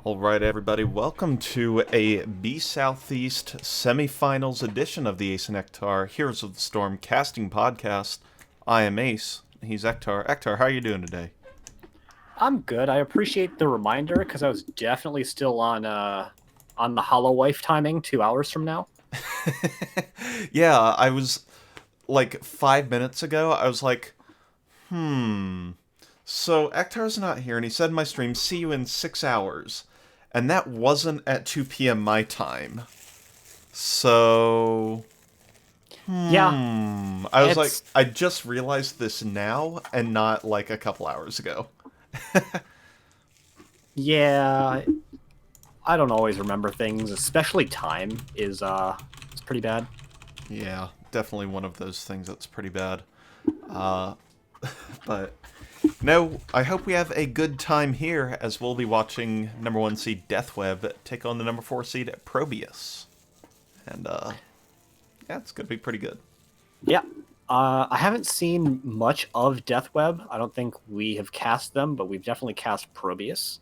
All right, everybody, welcome to a B Southeast Semifinals edition of the Ace and Ektar Heroes of the Storm casting podcast. I am Ace. He's Ektar. Ektar, how are you doing today? I'm good. I appreciate the reminder because I was definitely still on the Hollow Wife timing 2 hours from now. Yeah, I was like 5 minutes ago, I was like, so Ektar's not here, and he said in my stream, see you in 6 hours. And that wasn't at 2 p.m. my time. So, Yeah, I was like, it's I just realized this now and not like a couple hours ago. yeah. I don't always remember things, especially time is it's pretty bad. Yeah, definitely one of those things that's pretty bad. But no, I hope we have a good time here as we'll be watching number 1 seed Deathweb take on the number 4 seed ProBUs. And yeah, it's gonna be pretty good. Yeah. I haven't seen much of Deathweb. I don't think we have cast them, but we've definitely cast ProBUs.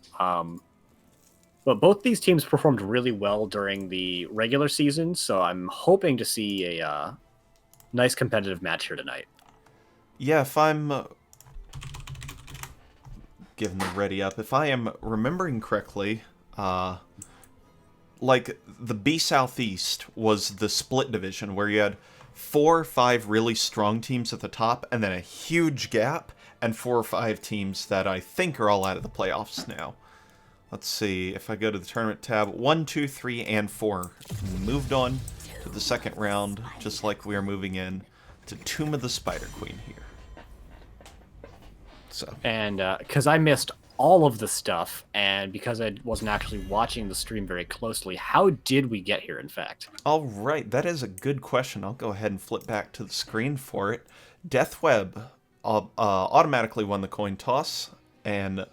But both these teams performed really well during the regular season, so I'm hoping to see a nice competitive match here tonight. Yeah, if I'm getting the ready up, if I am remembering correctly, like the B Southeast was the split division where you had 4 or 5 really strong teams at the top and then a huge gap and 4 or 5 teams that I think are all out of the playoffs now. Let's see, if I go to the tournament tab, 1, 2, 3, and 4 moved on to the second round, just like we are moving in to Tomb of the Spider Queen here. So, And because I missed all of the stuff, and because I wasn't actually watching the stream very closely, how did we get here, in fact? all right, that is a good question. I'll go ahead and flip back to the screen for it. Deathweb automatically won the coin toss and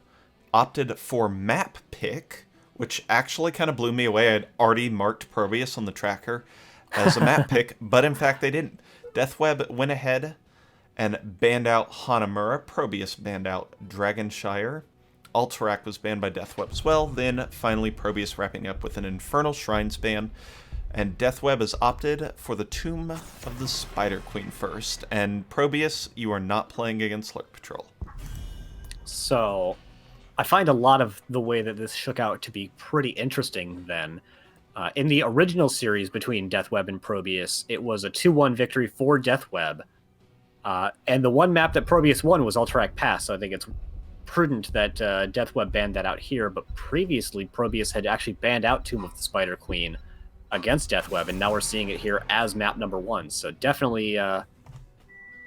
opted for map pick, which actually kind of blew me away. I had already marked ProBUs on the tracker as a map pick, but in fact they didn't. Deathweb went ahead and banned out Hanamura. ProBUs banned out Dragonshire. Alterac was banned by Deathweb as well. Then finally ProBUs wrapping up with an Infernal Shrines ban. And Deathweb has opted for the Tomb of the Spider Queen first. And ProBUs, you are not playing against Lurk Patrol. So I find a lot of the way that this shook out to be pretty interesting then. In the original series between Deathweb and ProBUs, it was a 2-1 victory for Deathweb. And the one map that ProBUs won was Alterac Pass, so I think it's prudent that Deathweb banned that out here, but previously ProBUs had actually banned out Tomb of the Spider Queen against Deathweb, and now we're seeing it here as map number 1. So definitely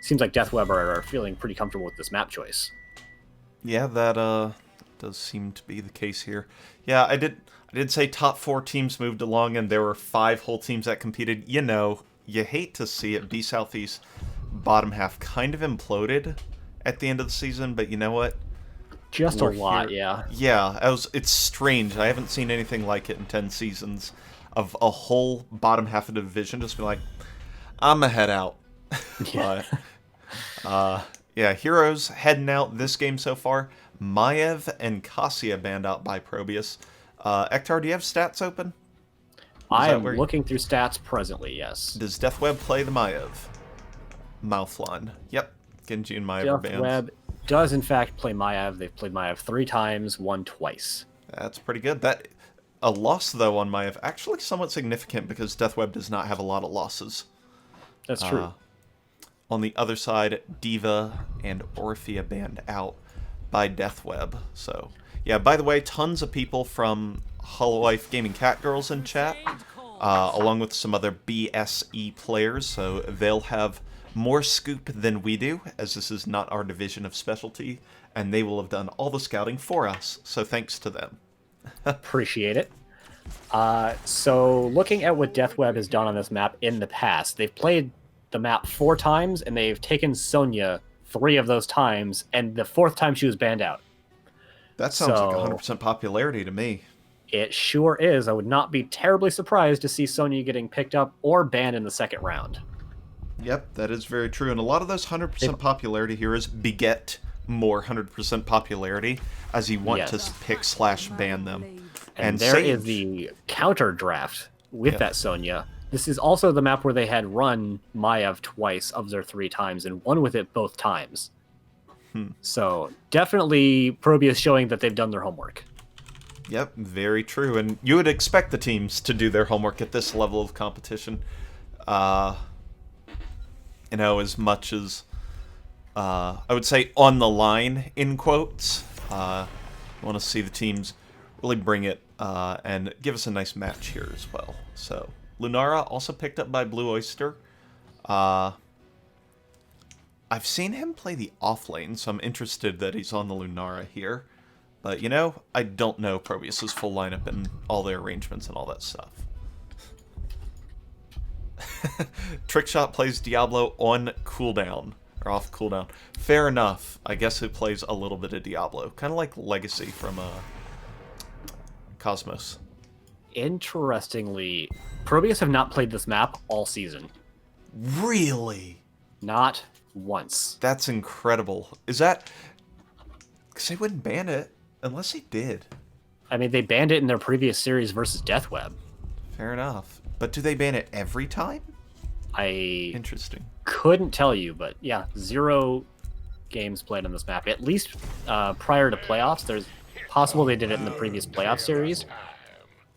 seems like Deathweb are feeling pretty comfortable with this map choice. Yeah, that does seem to be the case here. Yeah, I did say top 4 teams moved along, and there were 5 whole teams that competed. You know, you hate to see it. B Southeast bottom half kind of imploded at the end of the season, but you know what? Just We're a lot, here. yeah. Yeah, it's strange. I haven't seen anything like it in 10 seasons of a whole bottom half of the division just be like, I'm a head out. Yeah. Yeah, Heroes heading out this game so far. Maiev and Cassia banned out by ProBUs. Ektar, do you have stats open? I am looking through stats presently, yes. Does Deathweb play the Maiev? Mouthlon. Yep. Genji and Maiev are banned. Deathweb does in fact play Maiev. They've played Maiev 3 times, won twice. That's pretty good. A loss, though, on Maiev, actually somewhat significant because Deathweb does not have a lot of losses. That's true. On the other side, Diva and Orphea banned out by Deathweb. So, yeah, by the way, tons of people from Hololive Gaming Catgirls in chat, along with some other BSE players, so they'll have more scoop than we do, as this is not our division of specialty, and they will have done all the scouting for us, so thanks to them. Appreciate it. So looking at what Deathweb has done on this map in the past, they've played the map 4 times, and they've taken Sonya 3 of those times, and the 4th time she was banned out. That sounds like 100% popularity to me. It sure is. I would not be terribly surprised to see Sonya getting picked up or banned in the second round. Yep, that is very true. And a lot of those 100% popularity heroes beget more 100% popularity as you want to pick/ban them. And there is Sage. the counter draft with Yeah. that Sonya. This is also the map where they had run Maiev twice of their 3 times and won with it both times. So definitely ProBUs showing that they've done their homework. Yep, very true. And you would expect the teams to do their homework at this level of competition. As much as I would say on the line, in quotes. I want to see the teams really bring it and give us a nice match here as well. So, Lunara also picked up by Blue Oyster. I've seen him play the off lane, so I'm interested that he's on the Lunara here. But, I don't know ProBUs' full lineup and all their arrangements and all that stuff. Trickshot plays Diablo on cooldown, or off cooldown. Fair enough. I guess it plays a little bit of Diablo. Kind of like Legacy from Cosmos. Interestingly, ProBUs have not played this map all season. Really? Not once. That's incredible. Is that... Because they wouldn't ban it unless they did. I mean, they banned it in their previous series versus Deathweb. Fair enough. But do they ban it every time? Interesting. Interesting. Couldn't tell you, but yeah, 0 games played on this map. At least prior to playoffs. There's possible they did it in the previous playoff series.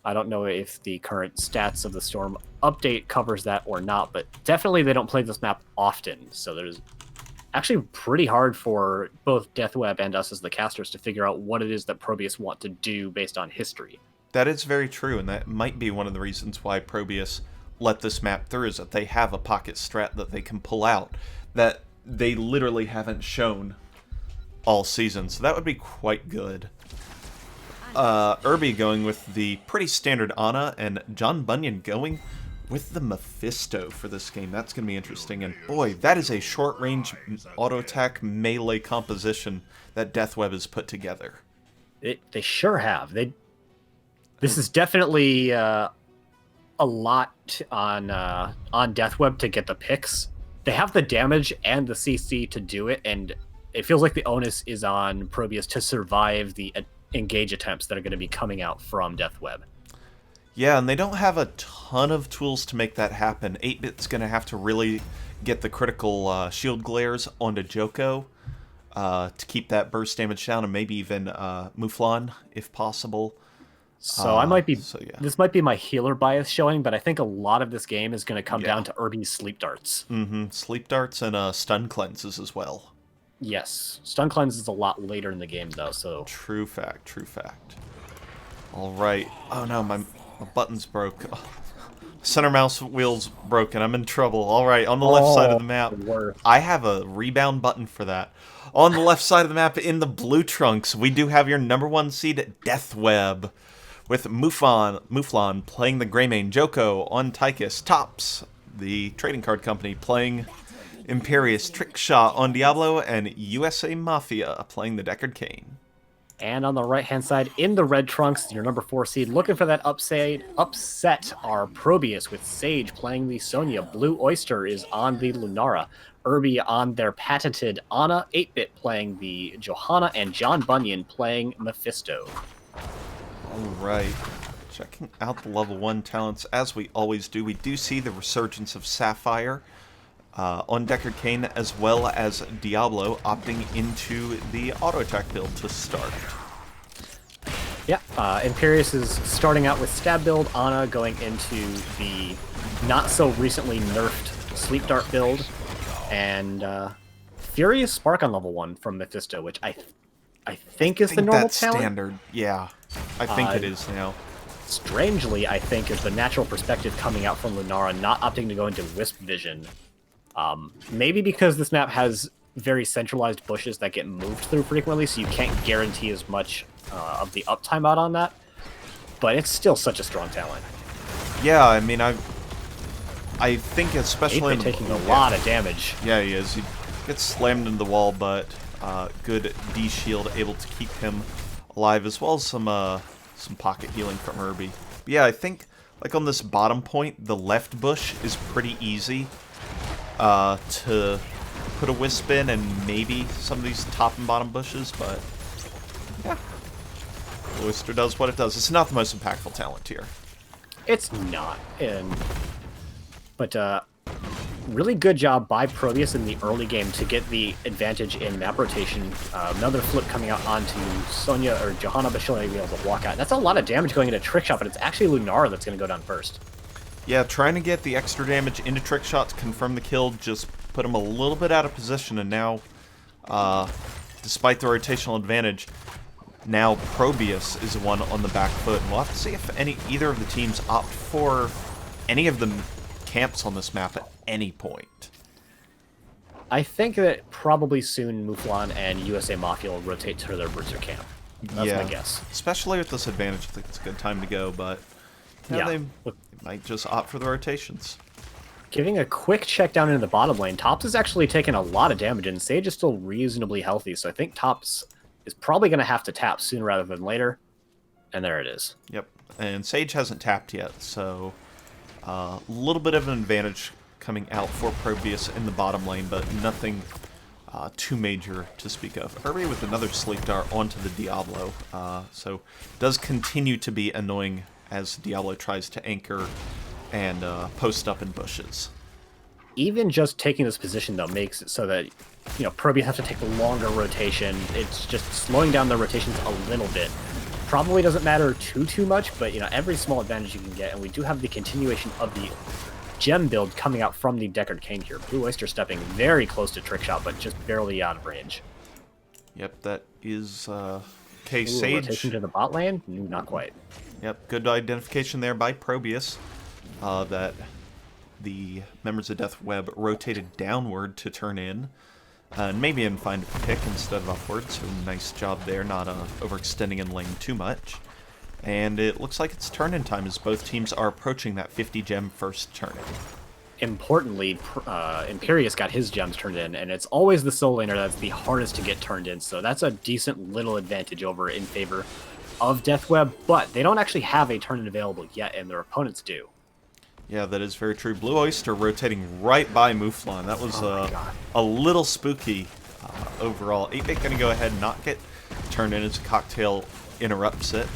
I don't know if the current stats of the Storm update covers that or not, but definitely they don't play this map often. So there's actually pretty hard for both Deathweb and us as the casters to figure out what it is that ProBUs want to do based on history. That is very true, and that might be one of the reasons why ProBUs let this map through, is that they have a pocket strat that they can pull out that they literally haven't shown all season, so that would be quite good. Irby going with the pretty standard Ana, and John Bunyan going with the Mephisto for this game. That's going to be interesting, and boy, that is a short-range auto-attack melee composition that Deathweb has put together. They sure have. This is definitely a lot on Deathweb to get the picks. They have the damage and the CC to do it, and it feels like the onus is on ProBUs to survive the engage attempts that are going to be coming out from Deathweb. Yeah, and they don't have a ton of tools to make that happen. 8-Bit's going to have to really get the critical shield glares onto Joko to keep that burst damage down, and maybe even Mouflon, if possible. So I might be. So yeah. This might be my healer bias showing, but I think a lot of this game is going to come down to Irby's sleep darts. Mm-hmm. Sleep darts and stun cleanses as well. Yes, stun cleanse is a lot later in the game though. So true fact. True fact. All right. Oh no, my buttons broke. Oh. Center mouse wheel's broken. I'm in trouble. All right, on the left side of the map, I have a rebound button for that. On the left side of the map, in the blue trunks, we do have your #1 seed, Deathweb, with Mouflon playing the Greymane, Joko on Tychus, Tops, the trading card company, playing Imperious, Trickshot on Diablo, and USA Mafia playing the Deckard Cain. And on the right-hand side, in the red trunks, your #4 seed, looking for that upset are ProBUs with Sage playing the Sonya. Blue Oyster is on the Lunara. Irby on their patented Ana. 8-Bit playing the Johanna, and John Bunyan playing Mephisto. Alright, checking out the level 1 talents as we always do. We do see the resurgence of Sapphire on Deckard Cain, as well as Diablo opting into the auto attack build to start. Yeah, Imperious is starting out with stab build, Ana going into the not so recently nerfed sleep dart build, and Furious Spark on level 1 from Mephisto, which I think is the normal that's talent. Standard, yeah. I think it is now. Strangely, I think is the natural perspective coming out from Lunara, not opting to go into Wisp Vision. Maybe because this map has very centralized bushes that get moved through frequently, so you can't guarantee as much of the uptime out on that. But it's still such a strong talent. Yeah, I mean, I think especially taking a lot of damage. Yeah, he is. He gets slammed into the wall, but good D shield able to keep him alive, as well as some pocket healing from Irby. But yeah, I think like on this bottom point, the left bush is pretty easy to put a wisp in, and maybe some of these top and bottom bushes, but yeah. Blue Oyster does what it does. It's not the most impactful talent tier. It's not. But really good job by ProBUs in the early game to get the advantage in map rotation. Another flip coming out onto Sonya or Johanna Bashila being able to walk out. That's a lot of damage going into Trickshot, but it's actually Lunara that's going to go down first. Yeah, trying to get the extra damage into Trickshot to confirm the kill just put him a little bit out of position, and now, despite the rotational advantage, now ProBUs is the one on the back foot. And we'll have to see if either of the teams opt for any of the camps on this map at any point. I think that probably soon Mouflon and USA Mafia will rotate to their Bruiser camp. That's my guess. Especially with this advantage, I think it's a good time to go, but they might just opt for the rotations. Giving a quick check down into the bottom lane, Tops is actually taking a lot of damage, and Sage is still reasonably healthy, so I think Tops is probably going to have to tap sooner rather than later. And there it is. Yep, and Sage hasn't tapped yet, so a little bit of an advantage coming out for ProBUs in the bottom lane, but nothing too major to speak of. Irby with another Sleep Dart onto the Diablo, so does continue to be annoying as Diablo tries to anchor and post up in bushes. Even just taking this position, though, makes it so that, you know, ProBUs have to take a longer rotation. It's just slowing down the rotations a little bit. Probably doesn't matter too much, but, you know, every small advantage you can get, and we do have the continuation of the gem build coming out from the Deckard Cain here. Blue Oyster stepping very close to Trickshot, but just barely out of range. Yep, that is okay. Sage rotation to the bot lane? No, not quite. Yep, good identification there by ProBUs. That the members of Deathweb rotated downward to turn in, and maybe even find a pick instead of upward, so nice job there, not overextending in lane too much. And it looks like it's turn-in time as both teams are approaching that 50 gem first turn-in. Importantly, Imperius got his gems turned in, and it's always the soul laner that's the hardest to get turned in, so that's a decent little advantage over in favor of Deathweb, but they don't actually have a turn-in available yet, and their opponents do. Yeah, that is very true. Blue Oyster rotating right by Mouflon. That was a little spooky overall. 8-Bit going to go ahead and not get turned in as a Cocktail interrupts it.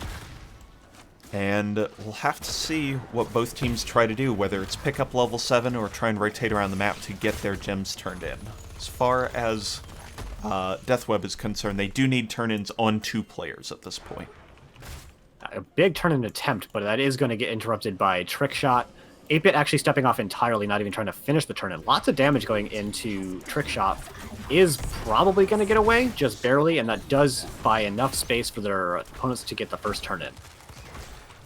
And we'll have to see what both teams try to do, whether it's pick up level 7 or try and rotate around the map to get their gems turned in. As far as Deathweb is concerned, they do need turn-ins on 2 players at this point. A big turn-in attempt, but that is going to get interrupted by Trickshot. 8-Bit actually stepping off entirely, not even trying to finish the turn-in. Lots of damage going into Trickshot. Is probably going to get away, just barely, and that does buy enough space for their opponents to get the first turn-in.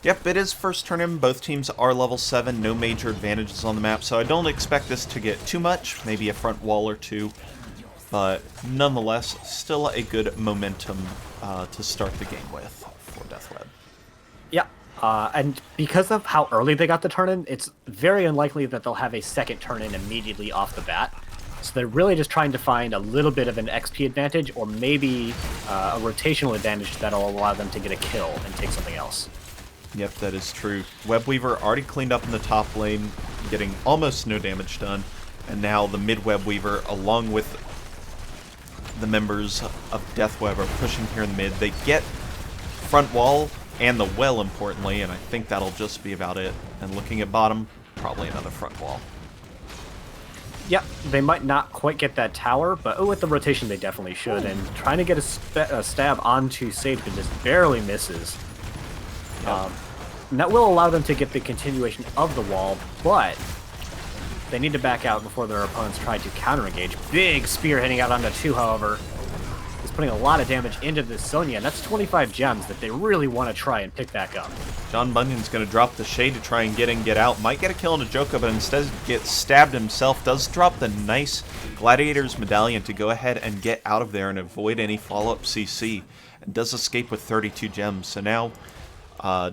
Yep, it is first turn-in. Both teams are level 7, no major advantages on the map, so I don't expect this to get too much, maybe a front wall or 2. But nonetheless, still a good momentum to start the game with for Deathweb. Yeah. And because of how early they got the turn-in, it's very unlikely that they'll have a second turn-in immediately off the bat. So they're really just trying to find a little bit of an XP advantage, or maybe a rotational advantage that'll allow them to get a kill and take something else. Yep, that is true. Webweaver already cleaned up in the top lane, getting almost no damage done. And now the mid Webweaver, along with the members of Deathweb, are pushing here in the mid. They get front wall and the well, importantly, and I think that'll just be about it. And looking at bottom, probably another front wall. Yep, they might not quite get that tower, but with the rotation they definitely should. And trying to get a stab onto Sage, but just barely misses. Yep. And that will allow them to get the continuation of the wall, but they need to back out before their opponents try to counter-engage. Big spear hitting out onto 2, however, is putting a lot of damage into this Sonya, and that's 25 gems that they really want to try and pick back up. John Bunyan's going to drop the Shade to try and get in, get out. Might get a kill on a Joker, but instead gets stabbed himself. Does drop the nice Gladiator's Medallion to go ahead and get out of there and avoid any follow-up CC. And does escape with 32 gems. So now,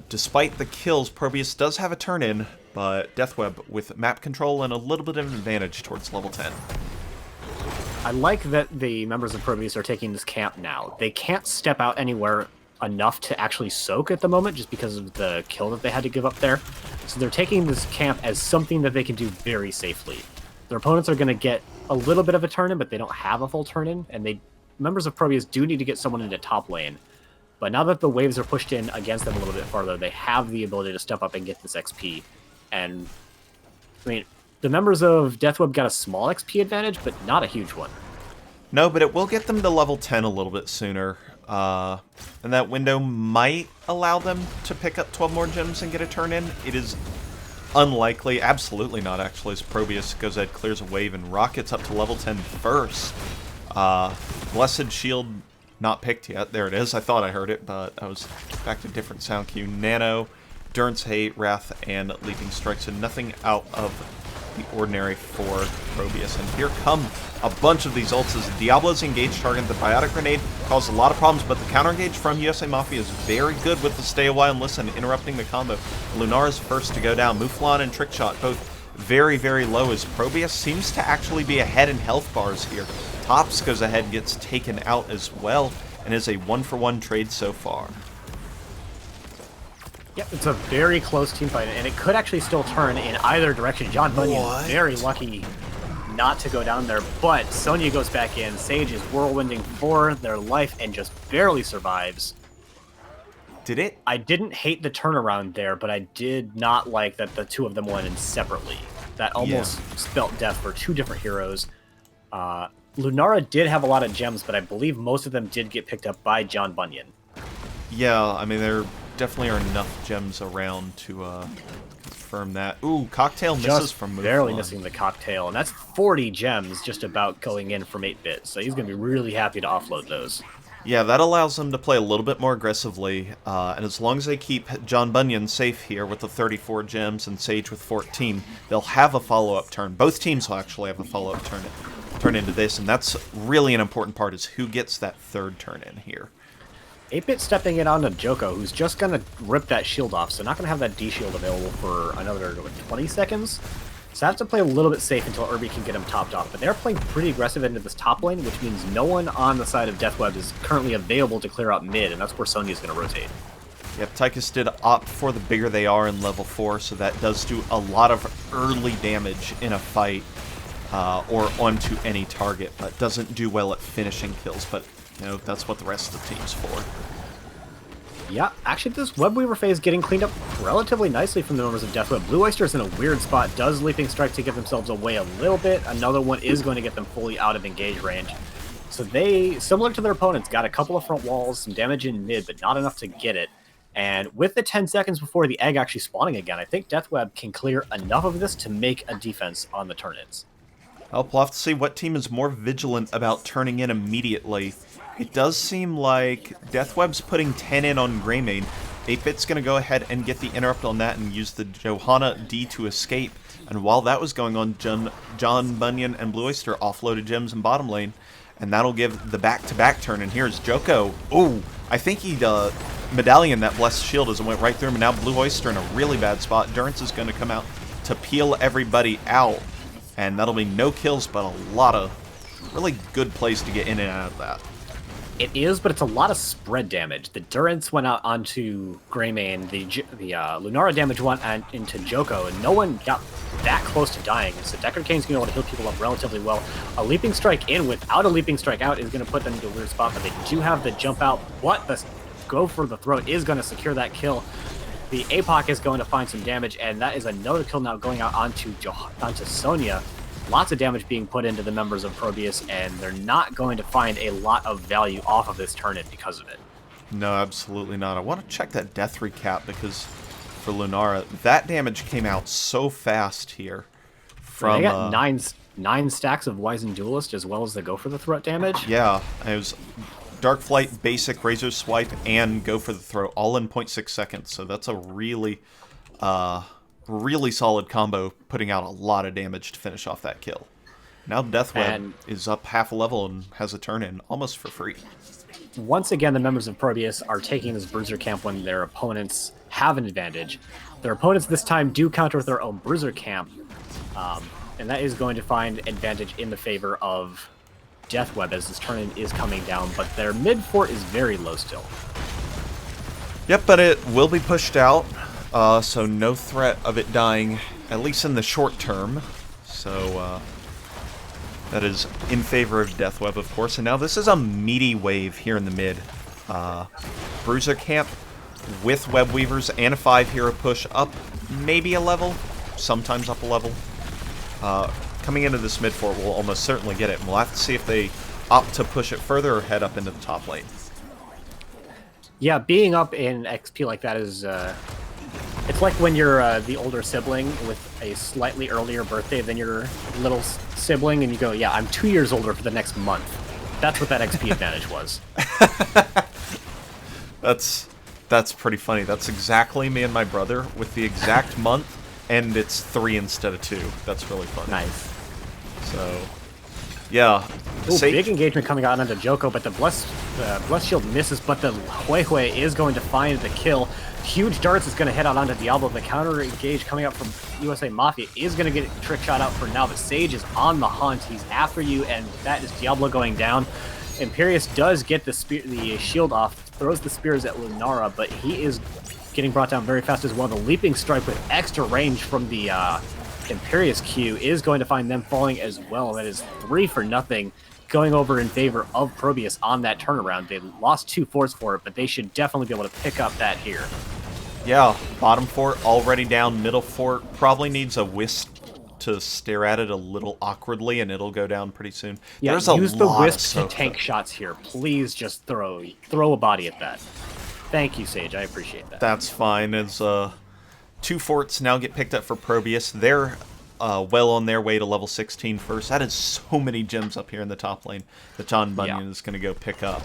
despite the kills, ProBUs does have a turn-in, but Deathweb with map control and a little bit of an advantage towards level 10. I like that the members of ProBUs are taking this camp now. They can't step out anywhere enough to actually soak at the moment just because of the kill that they had to give up there. So they're taking this camp as something that they can do very safely. Their opponents are going to get a little bit of a turn-in, but they don't have a full turn-in, and members of ProBUs do need to get someone into top lane. But now that the waves are pushed in against them a little bit farther, they have the ability to step up and get this XP. And, I mean, the members of Deathweb got a small XP advantage, but not a huge one. No, but it will get them to level 10 a little bit sooner. And that window might allow them to pick up 12 more gems and get a turn in. It is unlikely, absolutely not actually, as ProBUs goes ahead, clears a wave, and rockets up to level 10 first. Blessed Shield not picked yet. There it is. I thought I heard it, but I was back to different sound cue. Nano, Durance Hate, Wrath, and Leaping Strike, so nothing out of the ordinary for ProBUs. And here come a bunch of these ults as Diablo's engaged target. The Biotic Grenade caused a lot of problems, but the counter engage from USA Mafia is very good with the Stay a While and Listen, interrupting the combo. Lunara's first to go down. Mouflon and Trickshot both very, very low, as ProBUs seems to actually be ahead in health bars here. Tops goes ahead and gets taken out as well, and is a 1-for-1 trade so far. Yep, it's a very close team fight, and it could actually still turn in either direction. John Bunyan very lucky not to go down there, but Sonya goes back in. Sage is whirlwinding for their life and just barely survives. Did it? I didn't hate the turnaround there, but I did not like that the two of them went in separately. That almost spelt death for two different heroes. Lunara did have a lot of gems, but I believe most of them did get picked up by John Bunyan. Yeah, I mean, there definitely are enough gems around to confirm that. Ooh, Cocktail misses from Mouflon. Barely missing the Cocktail, and that's 40 gems just about going in from 8-bit, so he's going to be really happy to offload those. Yeah, that allows them to play a little bit more aggressively, and as long as they keep John Bunyan safe here with the 34 gems and Sage with 14, they'll have a follow-up turn. Both teams will actually have a follow-up turn into this, and that's really an important part, is who gets that third turn in here. 8-bit stepping it onto Joko, who's just going to rip that shield off, so not going to have that D-shield available for another 20 seconds. So I have to play a little bit safe until Irby can get him topped off. But they're playing pretty aggressive into this top lane, which means no one on the side of Deathweb is currently available to clear out mid, and that's where Sonya's going to rotate. Yep, Tychus did opt for the bigger they are in level 4, so that does do a lot of early damage in a fight, or onto any target, but doesn't do well at finishing kills. But you know, that's what the rest of the team's for. Yeah, actually this Webweaver phase getting cleaned up relatively nicely from the members of Deathweb. Blue Oyster's in a weird spot, does Leaping Strike to get themselves away a little bit. Another one is going to get them fully out of engage range. So they, similar to their opponents, got a couple of front walls, some damage in mid, but not enough to get it. And with the 10 seconds before the egg actually spawning again, I think Deathweb can clear enough of this to make a defense on the turn-ins. We'll have to see what team is more vigilant about turning in immediately. It does seem like Deathweb's putting 10 in on Greymane. 8-bit's going to go ahead and get the interrupt on that and use the Johanna D to escape. And while that was going on, John Bunyan and Blue Oyster offloaded gems in bottom lane. And that'll give the back-to-back turn. And here's Joko. Ooh, I think he medallion that Blessed Shield as it went right through him. And now Blue Oyster in a really bad spot. Durance is going to come out to peel everybody out. And that'll be no kills, but a lot of really good plays to get in and out of that. It is, but it's a lot of spread damage. The Durance went out onto Greymane, the Lunara damage went into Joko, and no one got that close to dying. So Deckard Kane's going to be able to heal people up relatively well. A Leaping Strike in without a Leaping Strike out is going to put them into a weird spot, but they do have the jump out. What? The go for the throat is going to secure that kill. The APOC is going to find some damage, and that is another kill now going out onto Sonya. Lots of damage being put into the members of ProBUs, and they're not going to find a lot of value off of this turn-in because of it. No, absolutely not. I want to check that death recap, because for Lunara, that damage came out so fast here. They got nine stacks of Wizened Duelist as well as the Go for the Throat damage. Yeah, it was Dark Flight, Basic, Razor Swipe, and Go for the Throat, all in 0.6 seconds. So that's a really solid combo, putting out a lot of damage to finish off that kill. Now Deathweb is up half a level and has a turn-in almost for free. Once again, the members of ProBUs are taking this Bruiser camp when their opponents have an advantage. Their opponents this time do counter with their own Bruiser camp, and that is going to find advantage in the favor of Deathweb as this turn-in is coming down, but their mid-fort is very low still. Yep, but it will be pushed out. So no threat of it dying, at least in the short term. So that is in favor of Deathweb, of course. And now this is a meaty wave here in the mid. Bruiser camp with Web Weavers and a 5 hero push up maybe a level, sometimes up a level. Coming into this mid fort, we'll almost certainly get it, and we'll have to see if they opt to push it further or head up into the top lane. Yeah, being up in XP like that is, it's like when you're the older sibling with a slightly earlier birthday than your little sibling, and you go, yeah, I'm 2 years older for the next month. That's what that XP advantage was. That's pretty funny. That's exactly me and my brother with the exact month, and it's 3 instead of 2. That's really funny. Nice. So, yeah. Ooh, big engagement coming out onto Joko, but the Bless Shield misses, but the Hui Hui is going to find the kill. Huge darts is going to head out onto Diablo. The counter engage coming out from USA Mafia is going to get a trick shot out for now, but Sage is on the hunt. He's after you, and that is Diablo going down. Imperius does get the shield off, throws the spears at Lunara, but he is getting brought down very fast as well. The leaping strike with extra range from the Imperius Q is going to find them falling as well. That is 3-0 going over in favor of ProBUs on that turnaround. They lost 2 forts for it, but they should definitely be able to pick up that here. Yeah, bottom fort already down. Middle fort probably needs a wisp to stare at it a little awkwardly, and it'll go down pretty soon. Yeah, There's a use the lot wisp of to tank shots here. Please just throw a body at that. Thank you, Sage. I appreciate that. That's fine. As 2 forts now get picked up for ProBUs. They're well on their way to level 16 first. That is so many gems up here in the top lane that John Bunyan is going to go pick up.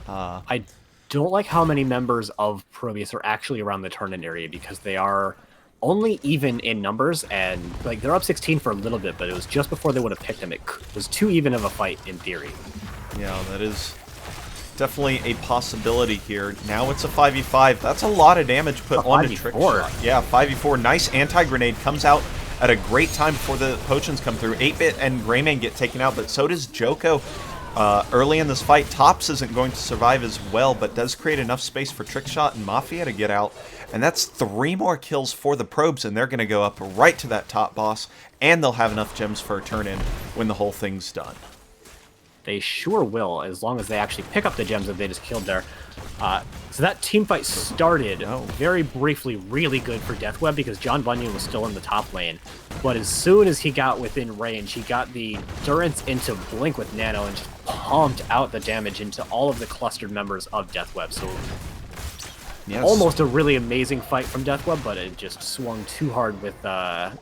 I don't like how many members of ProBUs are actually around the turn-in area, because they are only even in numbers, and like they're up 16 for a little bit, but it was just before they would have picked them. It was too even of a fight in theory. Yeah, that is definitely a possibility here. Now it's a 5v5. That's a lot of damage put onto Trick Shot. Yeah, 5v4. Nice anti-grenade comes out at a great time before the potions come through. 8-Bit and Greymane get taken out, but so does Joko. Early in this fight, Tops isn't going to survive as well, but does create enough space for Trickshot and Mafia to get out. And that's 3 more kills for the probes, and they're going to go up right to that top boss, and they'll have enough gems for a turn-in when the whole thing's done. They sure will, as long as they actually pick up the gems that they just killed there. So that team fight started very briefly really good for Deathweb, because John Bunyan was still in the top lane. But as soon as he got within range, he got the Durance into Blink with Nano and just pumped out the damage into all of the clustered members of Deathweb. So almost a really amazing fight from Deathweb, but it just swung too hard with the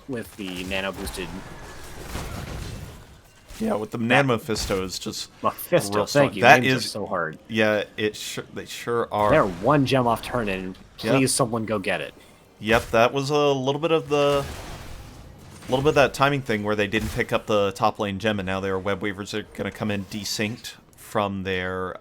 Nano boosted. Yeah, with the Nano Mephisto is just Mephisto. Thank you. That Names is are so hard. Yeah, they sure are. They're 1 gem off turn, and please someone go get it. Yep, that was a little bit of that timing thing where they didn't pick up the top lane gem, and now their Web Weavers are going to come in desynced from their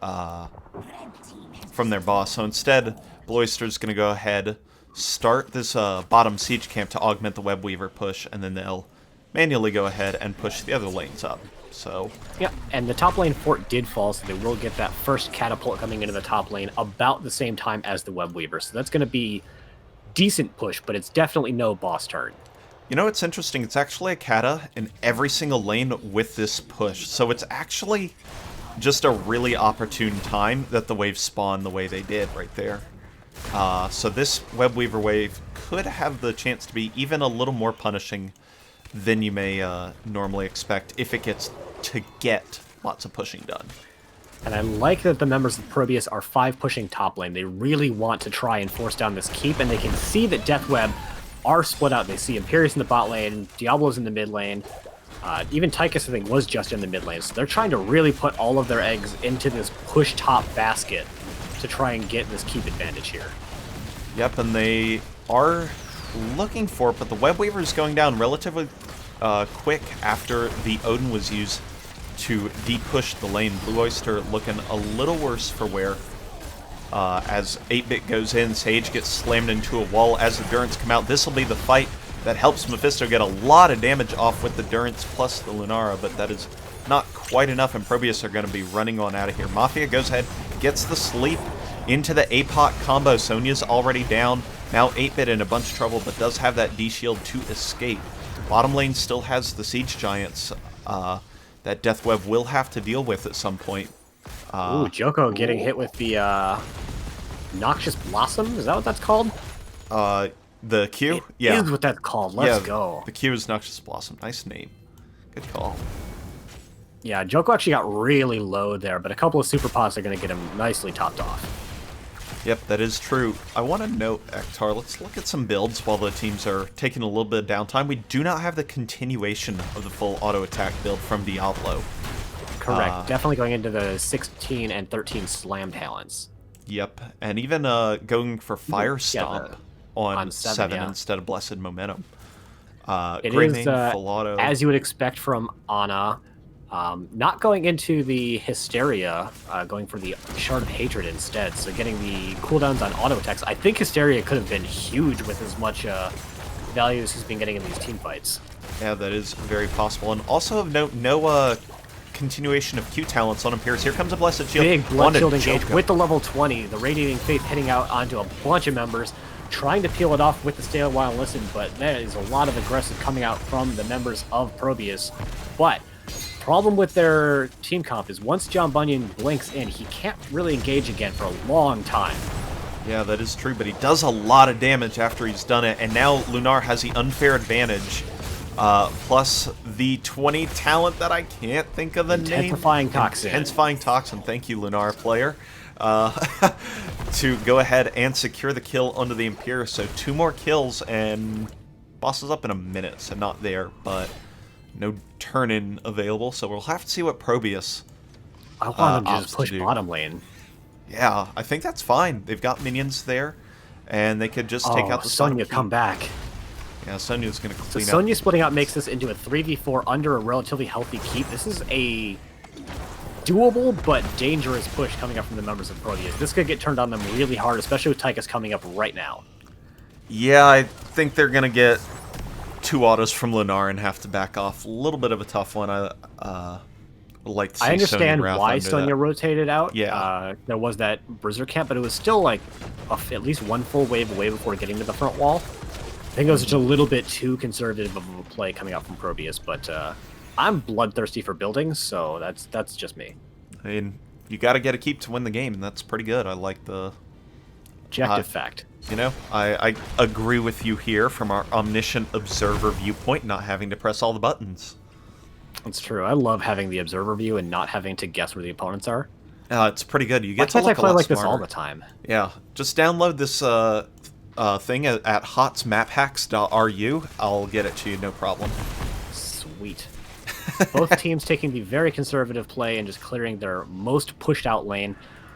boss. So instead, Bloister's going to go ahead, start this bottom siege camp to augment the Web Weaver push, and then they'll manually go ahead and push the other lanes up. So yeah, and the top lane fort did fall, so they will get that first catapult coming into the top lane about the same time as the Web Weaver. So that's going to be decent push, but it's definitely no boss turn. You know, it's interesting. It's actually a kata in every single lane with this push. So it's actually just a really opportune time that the waves spawn the way they did right there. So this Web Weaver wave could have the chance to be even a little more punishing than you may normally expect if it gets to get lots of pushing done. And I like that the members of ProBUs are 5 pushing top lane. They really want to try and force down this keep, and they can see that Deathweb are split out. They see Imperius in the bot lane, Diablo's in the mid lane, even Tychus, I think, was just in the mid lane. So they're trying to really put all of their eggs into this push top basket to try and get this keep advantage here. Yep, and they are looking for it, but the Web Weaver is going down relatively quick after the Odin was used to de-push the lane. Blue Oyster looking a little worse for wear. As 8-Bit goes in, Sage gets slammed into a wall as the Durance come out. This will be the fight that helps Mephisto get a lot of damage off with the Durance plus the Lunara, but that is not quite enough, and ProBUs are going to be running on out of here. Mafia goes ahead, gets the sleep into the APOC combo. Sonya's already down. Now 8-Bit in a bunch of trouble, but does have that D-shield to escape. Bottom lane still has the Siege Giants that Deathweb will have to deal with at some point. Ooh, Joko getting hit with the Noxious Blossom? Is that what that's called? The Q? It Yeah. is what that's called. Let's go. The Q is Noxious Blossom. Nice name. Good call. Yeah, Joko actually got really low there, but a couple of super pots are going to get him nicely topped off. Yep, that is true. I want to note, Ektar, let's look at some builds while the teams are taking a little bit of downtime. We do not have the continuation of the full auto attack build from Diablo. Correct. Definitely going into the 16 and 13 slam talents. Yep, and even going for Fire Stomp on 7 yeah. instead of Blessed Momentum. It Great is, main, full auto. as you would expect from Ana, not going into the Hysteria, going for the Shard of Hatred instead, so getting the cooldowns on auto attacks. I think Hysteria could have been huge with as much value as he's been getting in these team fights. Yeah, that is very possible. And also of note, no continuation of Q talents on Imperius. Here comes a Blessed Shield. Big Blood Shield engage Joko. with the level 20. The Radiating Faith hitting out onto a bunch of members, trying to peel it off with the Stay a While and Listen, but there is a lot of aggressive coming out from the members of ProBUs. But problem with their team comp is once John Bunyan blinks in, he can't really engage again for a long time. Yeah, that is true, but he does a lot of damage after he's done it, and now Lunar has the unfair advantage, plus the 20 talent that I can't think of the name. Intensifying Toxin. Intensifying Toxin, thank you, Lunar player, to go ahead and secure the kill onto the Imperius. So 2 more kills, and boss is up in a minute, so not there, but no turn-in available, so we'll have to see what ProBUs I want them to just opts push to do. bottom lane. Yeah, I think that's fine. They've got minions there, and they could just take out the Sonya come back. Yeah, Sonya's going to So clean up. Sonya splitting out makes this into a 3v4 under a relatively healthy keep. This is a doable but dangerous push coming up from the members of ProBUs. This could get turned on them really hard, especially with Tychus coming up right now. Yeah, I think they're going to get 2 autos from Lunar and have to back off. A little bit of a tough one. I would like to see I understand Sonya why under Sonya that. rotated out. Yeah. There was that Berserk camp, but it was still like at least one full wave away before getting to the front wall. I think it was just a little bit too conservative of a play coming out from ProBUs, but I'm bloodthirsty for buildings, so that's just me. I mean, you got to get a keep to win the game, and that's pretty good. I like the... Objective fact. You know, I agree with you here from our omniscient observer viewpoint, not having to press all the buttons. It's true. I love having the observer view and not having to guess where the opponents are. It's pretty good. You Why get to can't I look a play lot like this smarter. all the time? Yeah, just download this thing at hotsmaphacks.ru. I'll get it to you, no problem. Sweet. Both teams taking the very conservative play and just clearing their most pushed out lane.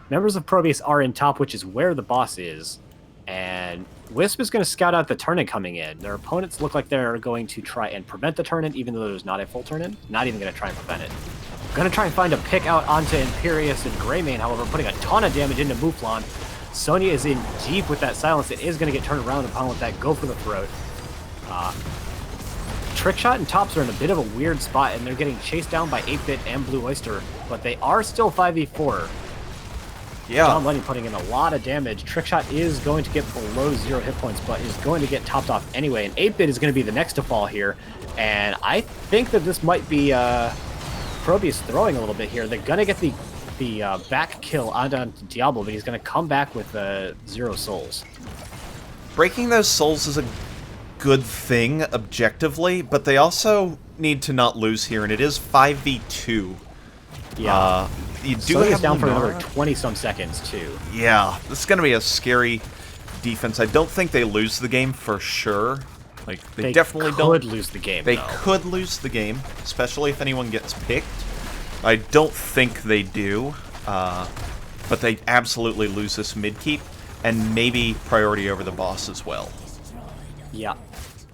Members of ProBUs are in top, which is where the boss is. And Wisp is going to scout out the turn-in coming in. Their opponents look like they're going to try and prevent the turn-in, even though there's not a full turn-in. Not even going to try and prevent it. Going to try and find a pick out onto Imperius and Greymane, however, putting a ton of damage into Mouflon. Sonya is in deep with that silence. It is going to get turned around upon with that go for the throat. Trickshot and Tops are in a bit of a weird spot, and they're getting chased down by 8-Bit and Blue Oyster, but they are still 5v4. Yeah. John Lenny putting in a lot of damage. Trickshot is going to get below 0 hit points, but is going to get topped off anyway, and 8-Bit is going to be the next to fall here, and I think that this might be ProBUs throwing a little bit here. They're going to get the back kill onto Diablo, but he's going to come back with 0 souls. Breaking those souls is a good thing objectively, but they also need to not lose here, and it is 5v2. Yeah. You do Sonya's have down for Lunar. another 20-some seconds, too. Yeah, this is going to be a scary defense. I don't think they lose the game for sure. Like, they definitely could don't. lose the game, They though. could lose the game, especially if anyone gets picked. I don't think they do, but they absolutely lose this mid-keep, and maybe priority over the boss as well. Yeah.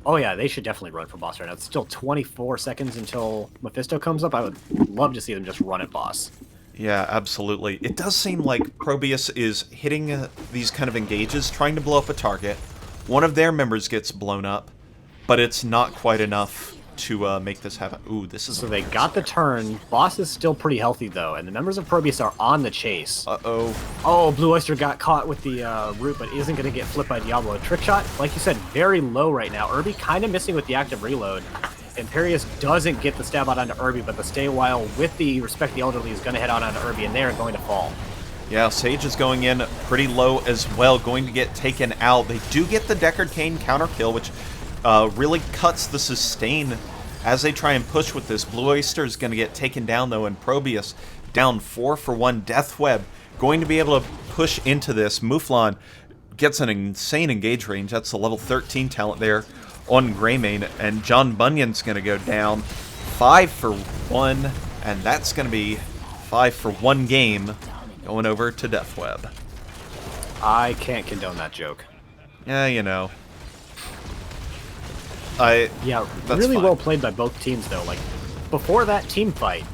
Oh, yeah, they should definitely run for boss right now. It's still 24 seconds until Mephisto comes up. I would love to see them just run at boss. Yeah, absolutely. It does seem like ProBUs is hitting these kind of engages, trying to blow up a target. One of their members gets blown up, but it's not quite enough to make this happen. Ooh, this is... So they got the turn. Boss is still pretty healthy, though, and the members of ProBUs are on the chase. Uh-oh. Oh, Blue Oyster got caught with the root, but isn't going to get flipped by Diablo. Trickshot, like you said, very low right now. Irby kind of missing with the active reload. Imperius doesn't get the stab out onto Irby, but the stay a while with the Respect the Elderly is going to head out onto Irby, and they are going to fall. Yeah, Sage is going in pretty low as well, going to get taken out. They do get the Deckard Cain counter kill, which really cuts the sustain as they try and push with this. Blue Oyster is going to get taken down, though, and ProBUs down 4 for 1. Deathweb going to be able to push into this. Mouflon gets an insane engage range. That's the level 13 talent there on Greymane. And John Bunyan's going to go down 5 for 1, and that's going to be 5 for 1 game going over to Deathweb. I can't condone that joke. Yeah, you know. Yeah, really fine. well played by both teams, though. Like, before that team fight,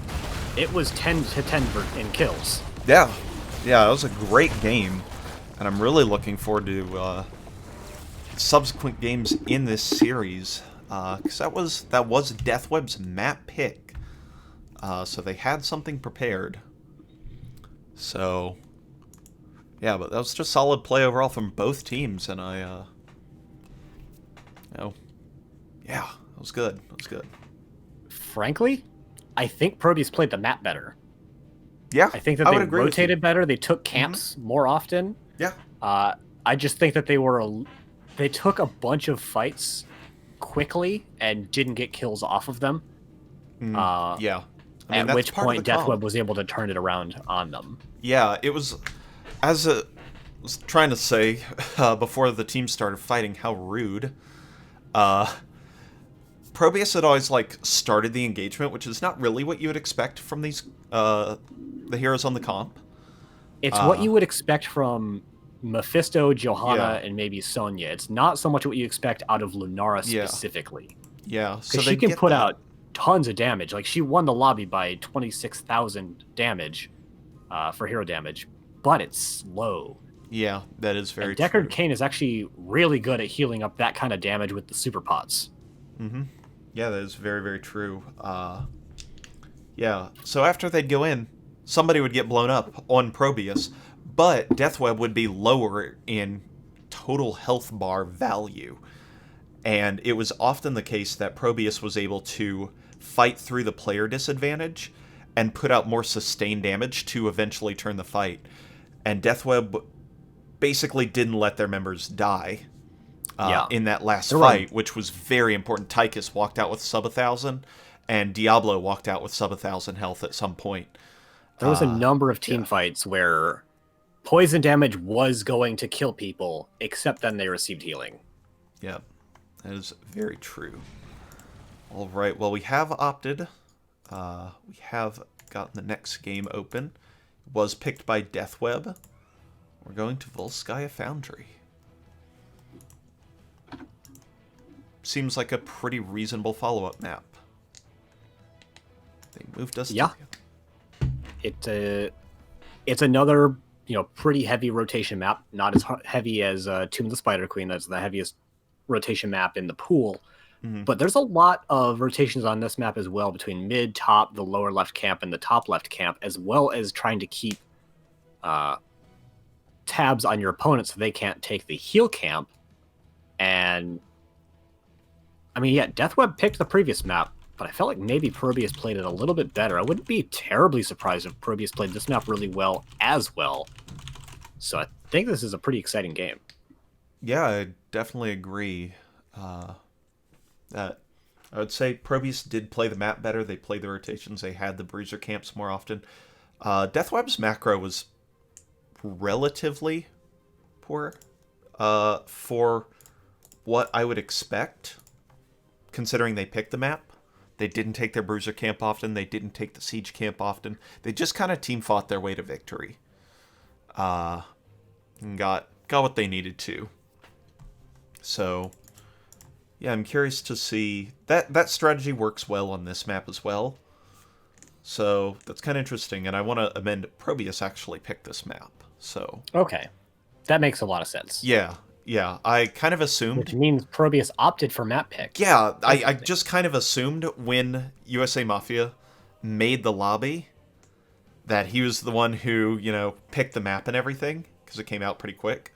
it was 10 to 10 in kills. Yeah. Yeah, it was a great game. And I'm really looking forward to subsequent games in this series. Because that was Deathweb's map pick. So they had something prepared. So, yeah, but that was just solid play overall from both teams. And yeah, it was good. It was good. Frankly, I think ProBUs played the map better. Yeah, I think that they rotated better. They took camps more often. Yeah. I just think that they took a bunch of fights quickly and didn't get kills off of them. Yeah. I mean, at which point Deathweb was able to turn it around on them. Yeah, it was, as I was trying to say before the team started fighting, how rude. ProBUs had always started the engagement, which is not really what you would expect from these the heroes on the comp. It's what you would expect from Mephisto, Johanna, and maybe Sonya. It's not so much what you expect out of Lunara specifically. Yeah, because she can put out tons of damage. Like, she won the lobby by 26,000 damage for hero damage, but it's slow. Yeah, that is very true. Deckard Cain is actually really good at healing up that kind of damage with the super pots. Mm-hmm. Yeah, that is very, very true. Yeah, so after they'd go in, somebody would get blown up on ProBUs, but Deathweb would be lower in total health bar value. And it was often the case that ProBUs was able to fight through the player disadvantage and put out more sustained damage to eventually turn the fight. And Deathweb basically didn't let their members die in that last fight, which was very important. Tychus walked out with sub 1,000, and Diablo walked out with sub 1,000 health at some point. There was a number of team fights where poison damage was going to kill people, except then they received healing. Yeah, that is very true. All right, well, we have opted. We have gotten the next game open. It was picked by Deathweb. We're going to Volskaya Foundry. Seems like a pretty reasonable follow-up map. They moved us. Yeah. It's another pretty heavy rotation map. Not as heavy as Tomb of the Spider Queen. That's the heaviest rotation map in the pool. Mm-hmm. But there's a lot of rotations on this map as well, between mid, top, the lower left camp, and the top left camp, as well as trying to keep tabs on your opponent so they can't take the heal camp. And I mean, yeah, Deathweb picked the previous map, but I felt like maybe ProBUs played it a little bit better. I wouldn't be terribly surprised if ProBUs played this map really well as well. So I think this is a pretty exciting game. Yeah, I definitely agree. That I would say ProBUs did play the map better. They played the rotations. They had the bruiser camps more often. Deathweb's macro was relatively poor for what I would expect, considering they picked the map. They didn't take their bruiser camp often. They didn't take the siege camp often. They just kind of team fought their way to victory. And got what they needed to. So, yeah, I'm curious to see that strategy works well on this map as well. So that's kind of interesting, and I want to amend. ProBUs actually picked this map, so okay, that makes a lot of sense. Yeah, I kind of assumed, which means ProBUs opted for map pick. Yeah, I just kind of assumed when USA Mafia made the lobby that he was the one who picked the map and everything, because it came out pretty quick.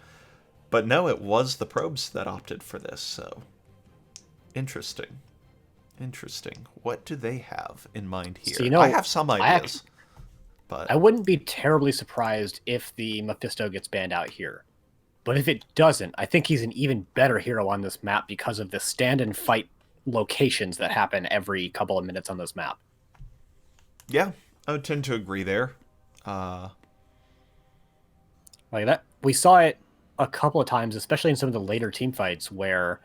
But no, it was the probes that opted for this, so interesting. What do they have in mind here? So, I have some ideas. But I wouldn't be terribly surprised if the Mephisto gets banned out here. But if it doesn't, I think he's an even better hero on this map because of the stand and fight locations that happen every couple of minutes on this map. yeah, I would tend to agree there. Like that, we saw it a couple of times, especially in some of the later team fights, where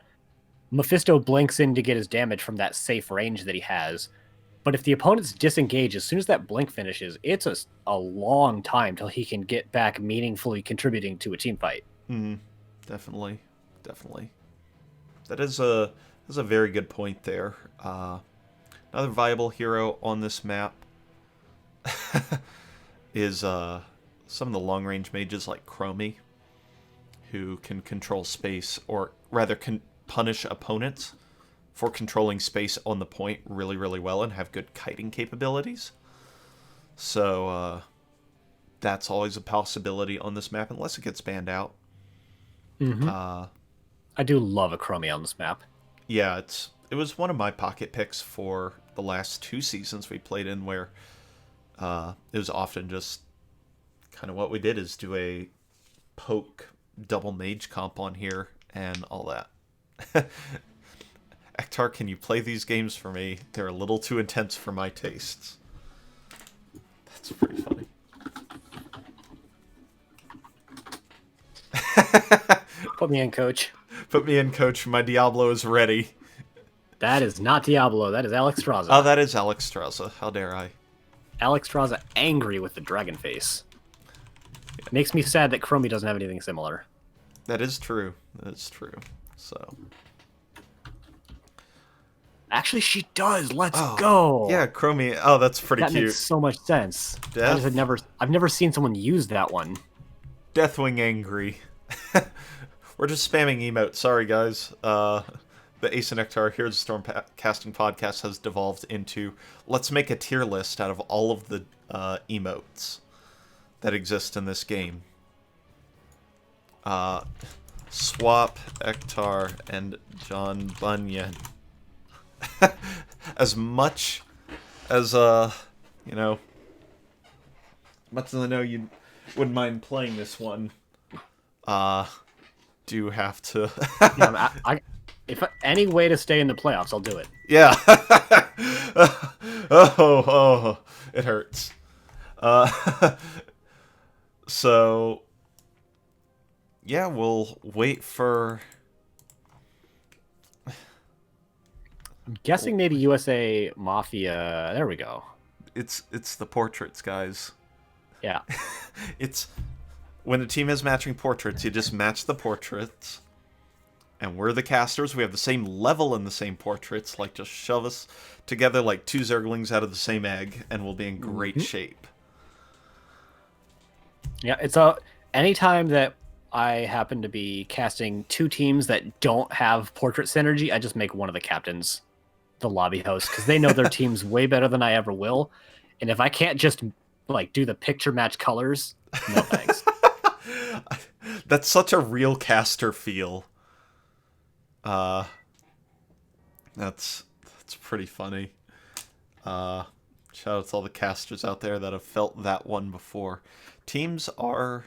Mephisto blinks in to get his damage from that safe range that he has. But if the opponent's disengaged, as soon as that blink finishes, it's a long time till he can get back meaningfully contributing to a team fight. Definitely. That is a very good point there. Another viable hero on this map is some of the long-range mages like Chromie, who can control space, or rather can punish opponents for controlling space on the point really, really well and have good kiting capabilities. So that's always a possibility on this map, unless it gets banned out. I do love a Chromie on this map. Yeah, it was one of my pocket picks for the last 2 seasons we played in, where it was often just kind of what we did is do a poke double mage comp on here and all that. Ektar, can you play these games for me? They're a little too intense for my tastes. That's pretty funny. Put me in, coach. Put me in, coach. My Diablo is ready. That is not Diablo. That is Alex Straza. Oh, that is Alex Straza. How dare I? Alex Straza angry with the dragon face. Makes me sad that Chromie doesn't have anything similar. That is true. So. Actually, she does. Let's go. Yeah, Chromie. Oh, that's pretty that cute. Makes so much sense. Death? I've never seen someone use that one. Deathwing angry. We're just spamming emotes. Sorry, guys. The Ace and Ektar Here's the Stormcasting podcast has devolved into let's make a tier list out of all of the emotes that exist in this game. Swap, Ektar, and John Bunyan. As much as much as I know you wouldn't mind playing this one, do have to. If any way to stay in the playoffs, I'll do it. Yeah. oh, it hurts. So, yeah, we'll wait for. I'm guessing maybe USA Mafia. There we go. It's the portraits, guys. Yeah. It's when a team has matching portraits, you just match the portraits. And we're the casters. We have the same level in the same portraits. Like, just shove us together like 2 Zerglings out of the same egg, and we'll be in great shape. Yeah, it's anytime that I happen to be casting 2 teams that don't have portrait synergy, I just make one of the captains the lobby host, because they know their teams way better than I ever will. And if I can't just like do the picture match colors, no thanks. That's such a real caster feel. That's pretty funny. Shout out to all the casters out there that have felt that one before. Teams are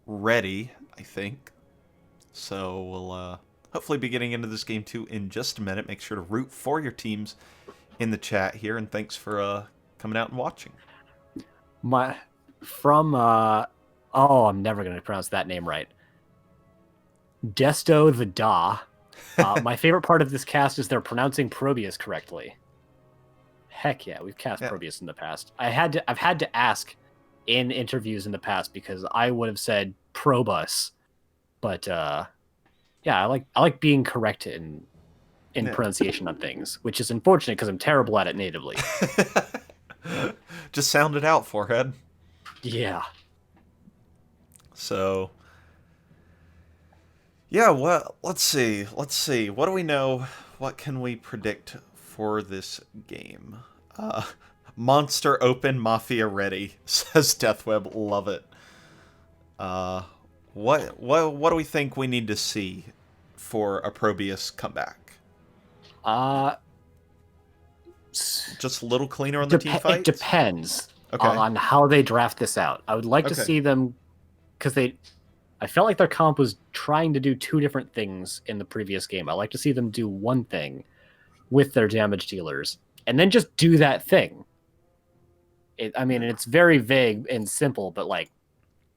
ready, I think. So we'll hopefully be getting into this game too in just a minute. Make sure to root for your teams in the chat here, and thanks for coming out and watching. I'm never going to pronounce that name right. Desto the Da. My favorite part of this cast is they're pronouncing ProBUs correctly. Heck yeah, we've cast ProBUs in the past. I've had to ask in interviews in the past because I would have said ProBUs, but yeah, I like being correct in pronunciation on things, which is unfortunate because I'm terrible at it natively. Just sound it out, forehead. Yeah. So, yeah, well, let's see. What do we know? What can we predict for this game? Monster open, Mafia ready, says Deathweb. Love it. What do we think we need to see for a ProBUs comeback? Just a little cleaner on the team fight? It depends. Okay. on how they draft this out. I would like to Okay. see them, because I felt like their comp was trying to do two different things in the previous game. I like to see them do one thing with their damage dealers, and then just do that thing. I mean, it's very vague and simple, but like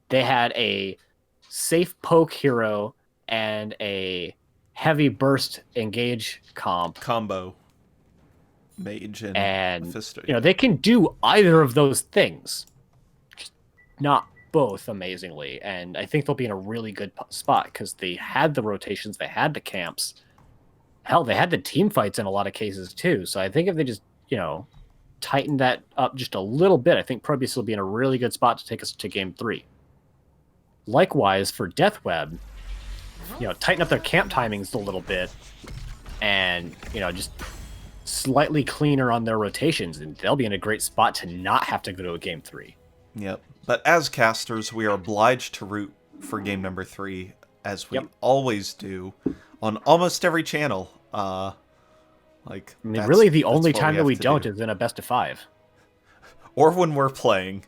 they had a safe poke hero and a heavy burst engage Combo. Mage and and Mephisto. they can do either of those things, just not both amazingly. And I think they'll be in a really good spot because they had the rotations, they had the camps, hell, they had the team fights in a lot of cases too. So I think if they just tighten that up just a little bit, I think ProBUs will be in a really good spot to take us to game 3. Likewise for Deathweb, tighten up their camp timings a little bit, and just slightly cleaner on their rotations, and they'll be in a great spot to not have to go to a game 3. Yep. But as casters, we are obliged to root for game number 3, as we always do on almost every channel. Like, I mean, really, the only what time that we have to don't do. is in a best of 5. Or when we're playing.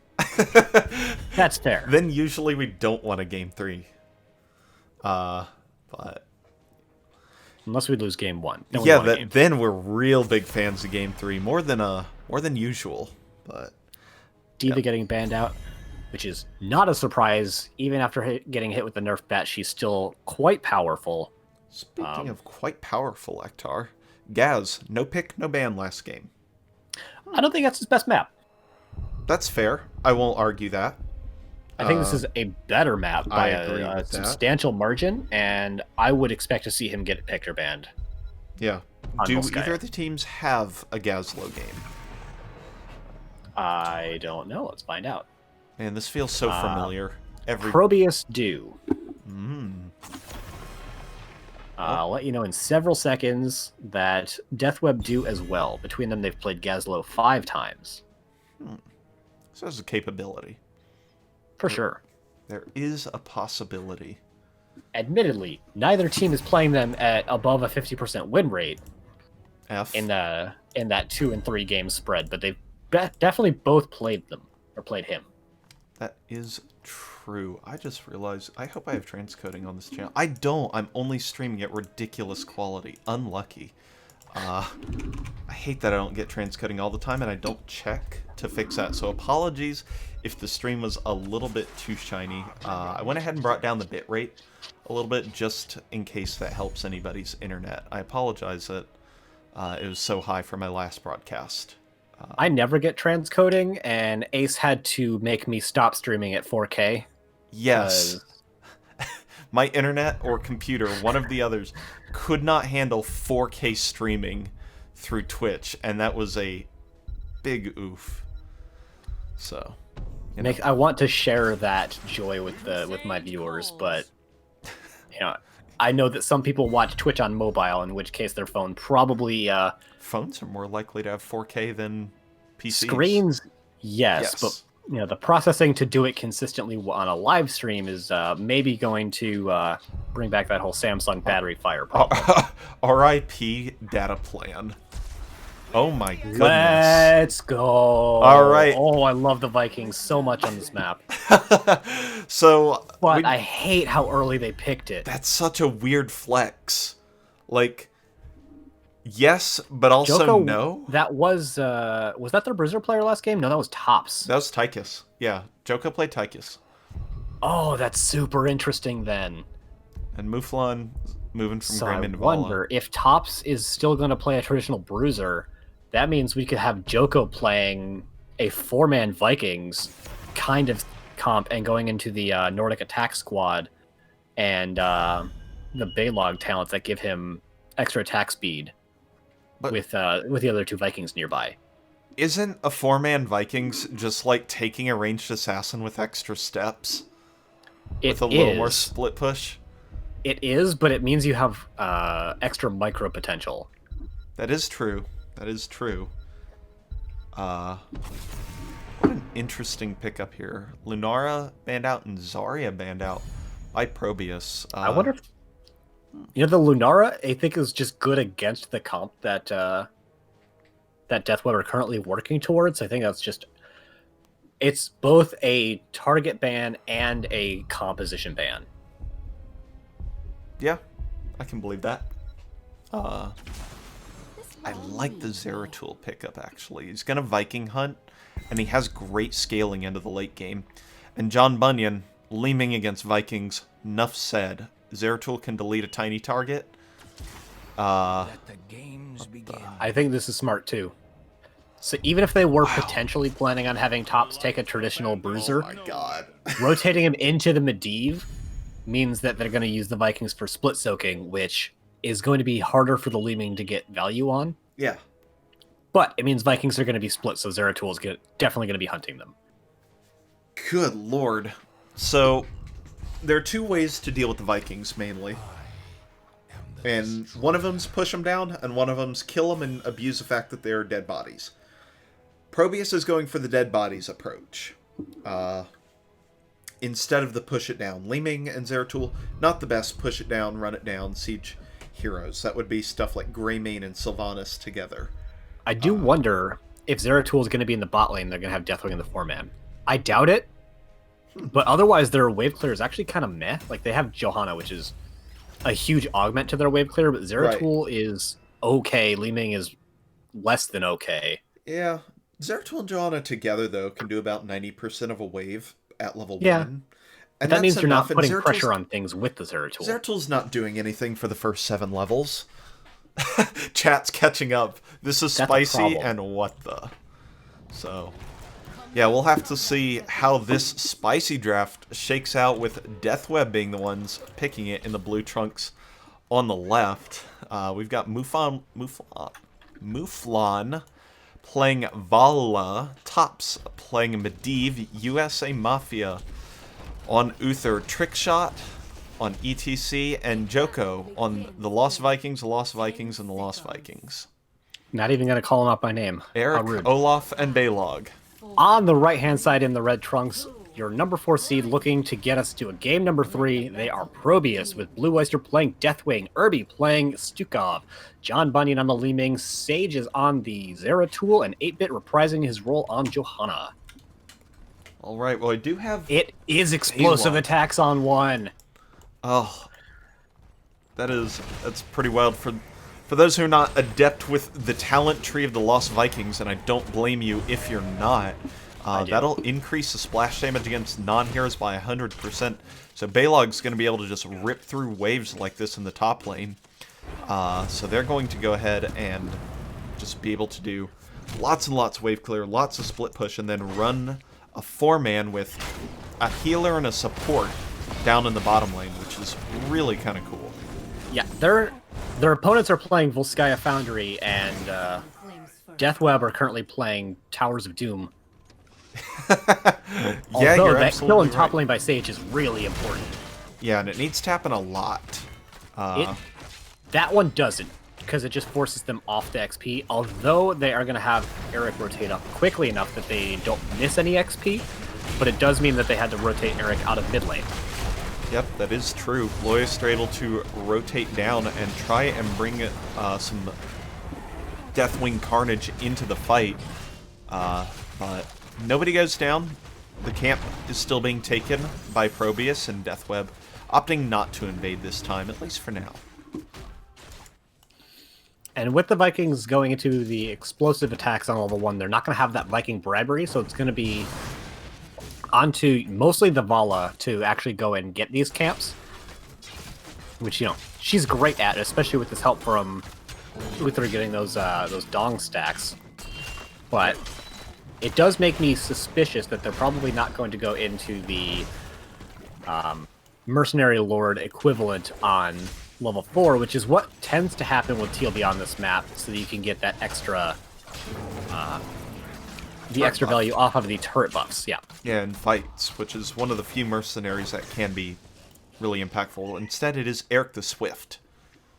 That's fair. Then usually we don't want a game 3. But Unless we lose game 1. Then we're real big fans of game 3, more than usual. But Diva getting banned out, which is not a surprise. Even after getting hit with the nerf bat, she's still quite powerful. Speaking of quite powerful, Ektar, Gaz, no pick, no ban last game. I don't think that's his best map. That's fair. I won't argue that. I think this is a better map by a agree substantial margin, and I would expect to see him get picked or banned. Yeah. Do either of the teams have a Gazlo game? I don't know. Let's find out. Man, this feels so familiar. ProBUs do. I'll let you know in several seconds that Deathweb do as well. Between them, they've played Gazlo 5 times. So there's a capability. For sure. There is a possibility. Admittedly, neither team is playing them at above a 50% win rate in that 2 and 3 game spread, but they've definitely both played them, or played him. That is true. I just realized, I hope I have transcoding on this channel. I don't. I'm only streaming at ridiculous quality. Unlucky. I hate that I don't get transcoding all the time, and I don't check to fix that. So apologies if the stream was a little bit too shiny. I went ahead and brought down the bitrate a little bit just in case that helps anybody's internet. I apologize that it was so high for my last broadcast. I never get transcoding, and Ace had to make me stop streaming at 4K. Yes. My internet or computer, one of the others, could not handle 4K streaming through Twitch, and that was a big oof. So, I want to share that joy with my viewers, but I know that some people watch Twitch on mobile, in which case their phone probably phones are more likely to have 4K than PCs. Screens, yes, but the processing to do it consistently on a live stream is maybe going to bring back that whole Samsung battery fire problem. RIP data plan. Oh my goodness. Let's go. All right. Oh, I love the Vikings so much on this map. But I hate how early they picked it. That's such a weird flex. Like, yes, but also Joko, no. That was that their Bruiser player last game? No, that was Tops. That was Tychus. Yeah, Joko played Tychus. Oh, that's super interesting then. And Mouflon moving from Grim into I wonder if Tops is still going to play a traditional Bruiser. That means we could have Joko playing a 4-man Vikings kind of comp and going into the Nordic attack squad and the Baylog talents that give him extra attack speed with the other 2 Vikings nearby. Isn't a 4-man Vikings just like taking a ranged assassin with extra steps? With a little more split push? It is, but it means you have extra micro potential. That is true. That is true. What an interesting pickup here. Lunara banned out and Zarya banned out by ProBUs. I wonder if... the Lunara, I think, is just good against the comp that Deathweb are currently working towards. I think that's just It's both a target ban and a composition ban. Yeah, I can believe that. I like the Zeratul pickup, actually. He's going to Viking hunt, and he has great scaling into the late game. And John Bunyan, leaming against Vikings, enough said. Zeratul can delete a tiny target. Let the games begin. I think this is smart, too. So even if they were potentially planning on having tops take a traditional bruiser, Oh my god. rotating him into the Medivh means that they're going to use the Vikings for split soaking, which is going to be harder for the Leeming to get value on. Yeah. But it means Vikings are going to be split, so Zeratul is definitely going to be hunting them. Good lord. So, there are two ways to deal with the Vikings, mainly. And one of them's push them down, and one of them's kill them and abuse the fact that they're dead bodies. ProBUs is going for the dead bodies approach. Instead of the push it down. Leeming and Zeratul, not the best push it down, run it down, siege heroes. That would be stuff like Greymane and Sylvanas together. I do wonder if Zeratul is going to be in the bot lane, they're going to have Deathwing in the 4-man. I doubt it, but otherwise their wave clear is actually kind of meh. Like, they have Johanna, which is a huge augment to their wave clear, but Zeratul is okay. Leeming is less than okay. Yeah. Zeratul and Johanna together, though, can do about 90% of a wave at level 1. And that means you're not enough. putting pressure on things with the Zeratul. Zeratul's not doing anything for the first 7 levels. Chat's catching up. This is spicy, and what the... So, yeah, we'll have to see how this spicy draft shakes out with Deathweb being the ones picking it in the blue trunks on the left. We've got Mouflon playing Vala, Tops playing Medivh, USA Mafia on Uther, Trickshot on ETC, and Joko on the Lost Vikings, the Lost Vikings, and the Lost Vikings. Not even going to call them out by name. Eric, Olaf, and Balog. On the right-hand side in the red trunks, your number 4 seed looking to get us to a game number 3. They are ProBUs, with Blue Oyster playing Deathwing, Irby playing Stukov, John Bunyan on the Leeming, Sage is on the Zeratul, and 8-Bit reprising his role on Johanna. All right, well, I do have... It is explosive attacks on 1. Oh, that's pretty wild. For those who are not adept with the talent tree of the Lost Vikings, and I don't blame you if you're not, that'll increase the splash damage against non-heroes by 100%. So Balog's going to be able to just rip through waves like this in the top lane. So they're going to go ahead and just be able to do lots and lots of wave clear, lots of split push, and then run a 4-man with a healer and a support down in the bottom lane, which is really kind of cool. Yeah, their opponents are playing Volskaya Foundry, and Deathweb are currently playing Towers of Doom. Yeah, although you're that absolutely kill in right. top lane by Sage is really important. Yeah, and it needs to happen a lot. That one doesn't, because it just forces them off the XP, although they are going to have Eric rotate up quickly enough that they don't miss any XP, but it does mean that they had to rotate Eric out of mid lane. Yep, that is true. Loyus are able to rotate down and try and bring some Deathwing carnage into the fight, but nobody goes down. The camp is still being taken by ProBUs, and Deathweb opting not to invade this time, at least for now. And with the Vikings going into the explosive attacks on level 1, they're not going to have that Viking bribery, so it's going to be onto mostly the Vala to actually go and get these camps, which, you know, she's great at, especially with this help from Uther getting those dong stacks. But it does make me suspicious that they're probably not going to go into the Mercenary Lord equivalent on level 4, which is what tends to happen with TLB on this map, so that you can get that extra extra value off of the turret buffs. Yeah. Yeah, in fights, which is one of the few mercenaries that can be really impactful. Instead, it is Eric the Swift.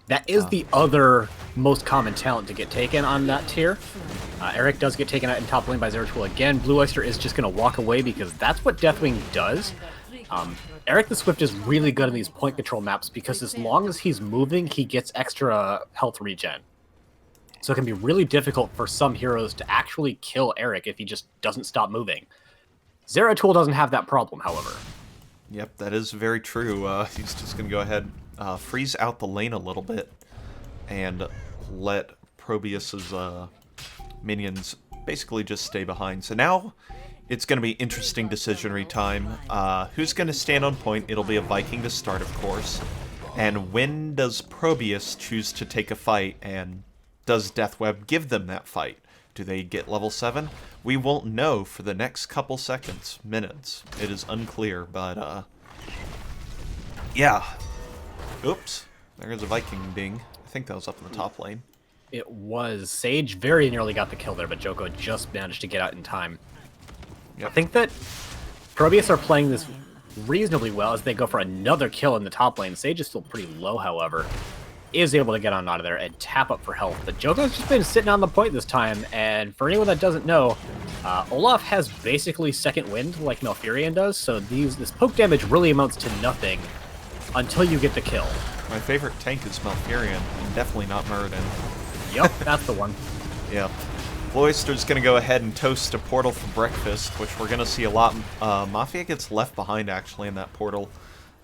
That is the other most common talent to get taken on that tier. Eric does get taken out in top lane by Zeratul again. Blue Oyster is just going to walk away because that's what Deathwing does. Eric the Swift is really good in these point control maps because as long as he's moving, he gets extra health regen. So it can be really difficult for some heroes to actually kill Eric if he just doesn't stop moving. Zeratul doesn't have that problem, however. Yep, that is very true. He's just going to go ahead, freeze out the lane a little bit, and let ProBUs' minions basically just stay behind. So now it's going to be interesting decisionary time. Who's going to stand on point? It'll be a Viking to start, of course. And when does ProBUs choose to take a fight, and does Deathweb give them that fight? Do they get level 7? We won't know for the next couple seconds, minutes. It is unclear, but, yeah. Oops. There's a Viking ding. I think that was up in the top lane. It was. Sage very nearly got the kill there, but Joko just managed to get out in time. Yep. I think that ProBUs are playing this reasonably well as they go for another kill in the top lane. Sage is still pretty low, however. Is able to get on out of there and tap up for health. But Joko's just been sitting on the point this time, and for anyone that doesn't know, Olaf has basically second wind like Malfurion does, so this poke damage really amounts to nothing until you get the kill. My favorite tank is Malfurion, and definitely not Muradin. Yep, that's the one. Yep. Cloister's going to go ahead and toast a portal for breakfast, which we're going to see a lot. Mafia gets left behind, actually, in that portal.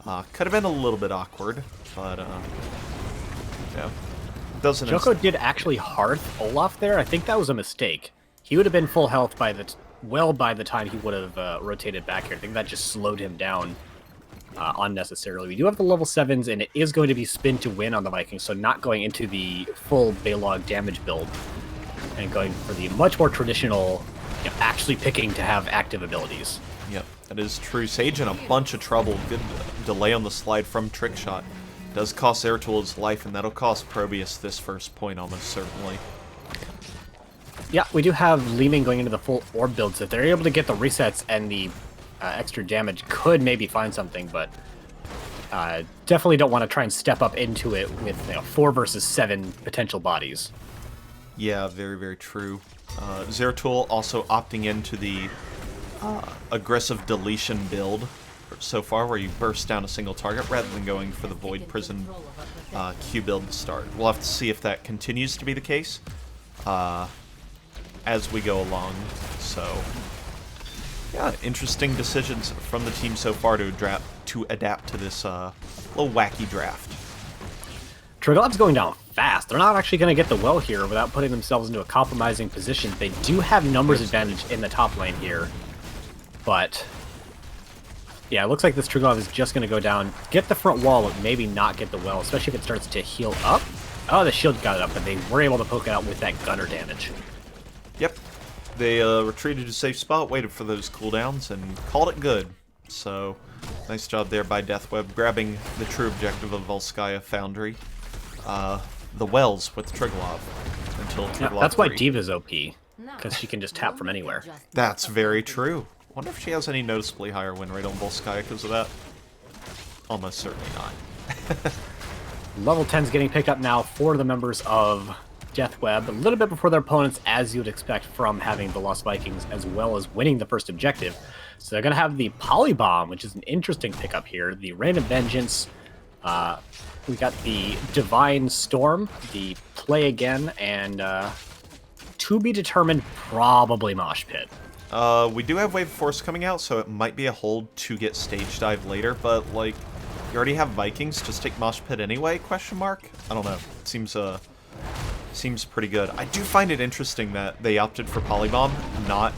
Could have been a little bit awkward, but, yeah. Joko did actually hearth Olaf there. I think that was a mistake. He would have been full health by the time he would have rotated back here. I think that just slowed him down unnecessarily. We do have the level 7s, and it is going to be spin to win on the Vikings, so not going into the full Balog damage build and going for the much more traditional, actually picking to have active abilities. Yep, that is true. Sage in a bunch of trouble. Good delay on the slide from Trickshot. Does cost Zeratul his life, and that'll cost ProBUs this first point almost certainly. Yeah, we do have Leeming going into the full orb build, so if they're able to get the resets and the extra damage, could maybe find something, but definitely don't want to try and step up into it with 4 versus 7 potential bodies. Yeah, very, very true. Zeratul also opting into the aggressive deletion build so far, where you burst down a single target rather than going for the Void Prison Q build to start. We'll have to see if that continues to be the case as we go along. So, yeah, interesting decisions from the team so far to adapt to this little wacky draft. Trigolov's going down fast. They're not actually going to get the well here without putting themselves into a compromising position. They do have numbers advantage in the top lane here, but yeah, it looks like this Trigolov is just going to go down, get the front wall, but maybe not get the well, especially if it starts to heal up. Oh, the shield got it up, but they were able to poke it out with that gunner damage. Yep. They retreated to a safe spot, waited for those cooldowns, and called it good. So, nice job there by Deathweb, grabbing the true objective of Volskaya Foundry. The wells with Trigolov until Trigolov. Yeah, that's why Diva's OP, because she can just tap from anywhere. That's very true. Wonder if she has any noticeably higher win rate on Volskaya because of that. Almost certainly not. Level 10's getting picked up now for the members of Deathweb, a little bit before their opponents, as you would expect from having the Lost Vikings, as well as winning the first objective. So they're going to have the Polybomb, which is an interesting pickup here. The Random Vengeance. We got the Divine Storm, the Play Again, and to be determined, probably Mosh Pit. We do have Wave of Force coming out, so it might be a hold to get Stage Dive later, but, like, you already have Vikings, just take Mosh Pit anyway, question mark? I don't know. It seems pretty good. I do find it interesting that they opted for Polybomb, not,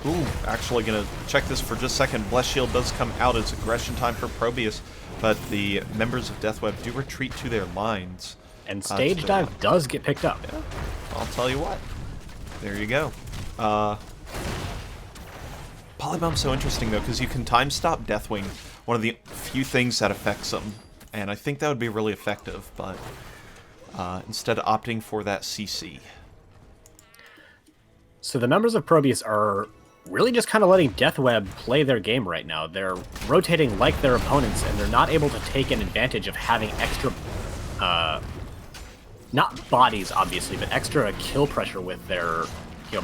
Ooh, actually gonna check this for just a second. Bless Shield does come out as aggression time for ProBUs, but the members of Deathweb do retreat to their lines. And Stage Dive does get picked up. Yeah, I'll tell you what. There you go. Polybomb's so interesting, though, because you can time stop Deathwing, one of the few things that affects them, and I think that would be really effective, but instead of opting for that CC. So the members of ProBUs are really just kind of letting Deathweb play their game right now. They're rotating like their opponents, and they're not able to take an advantage of having extra, not bodies, obviously, but extra kill pressure with their,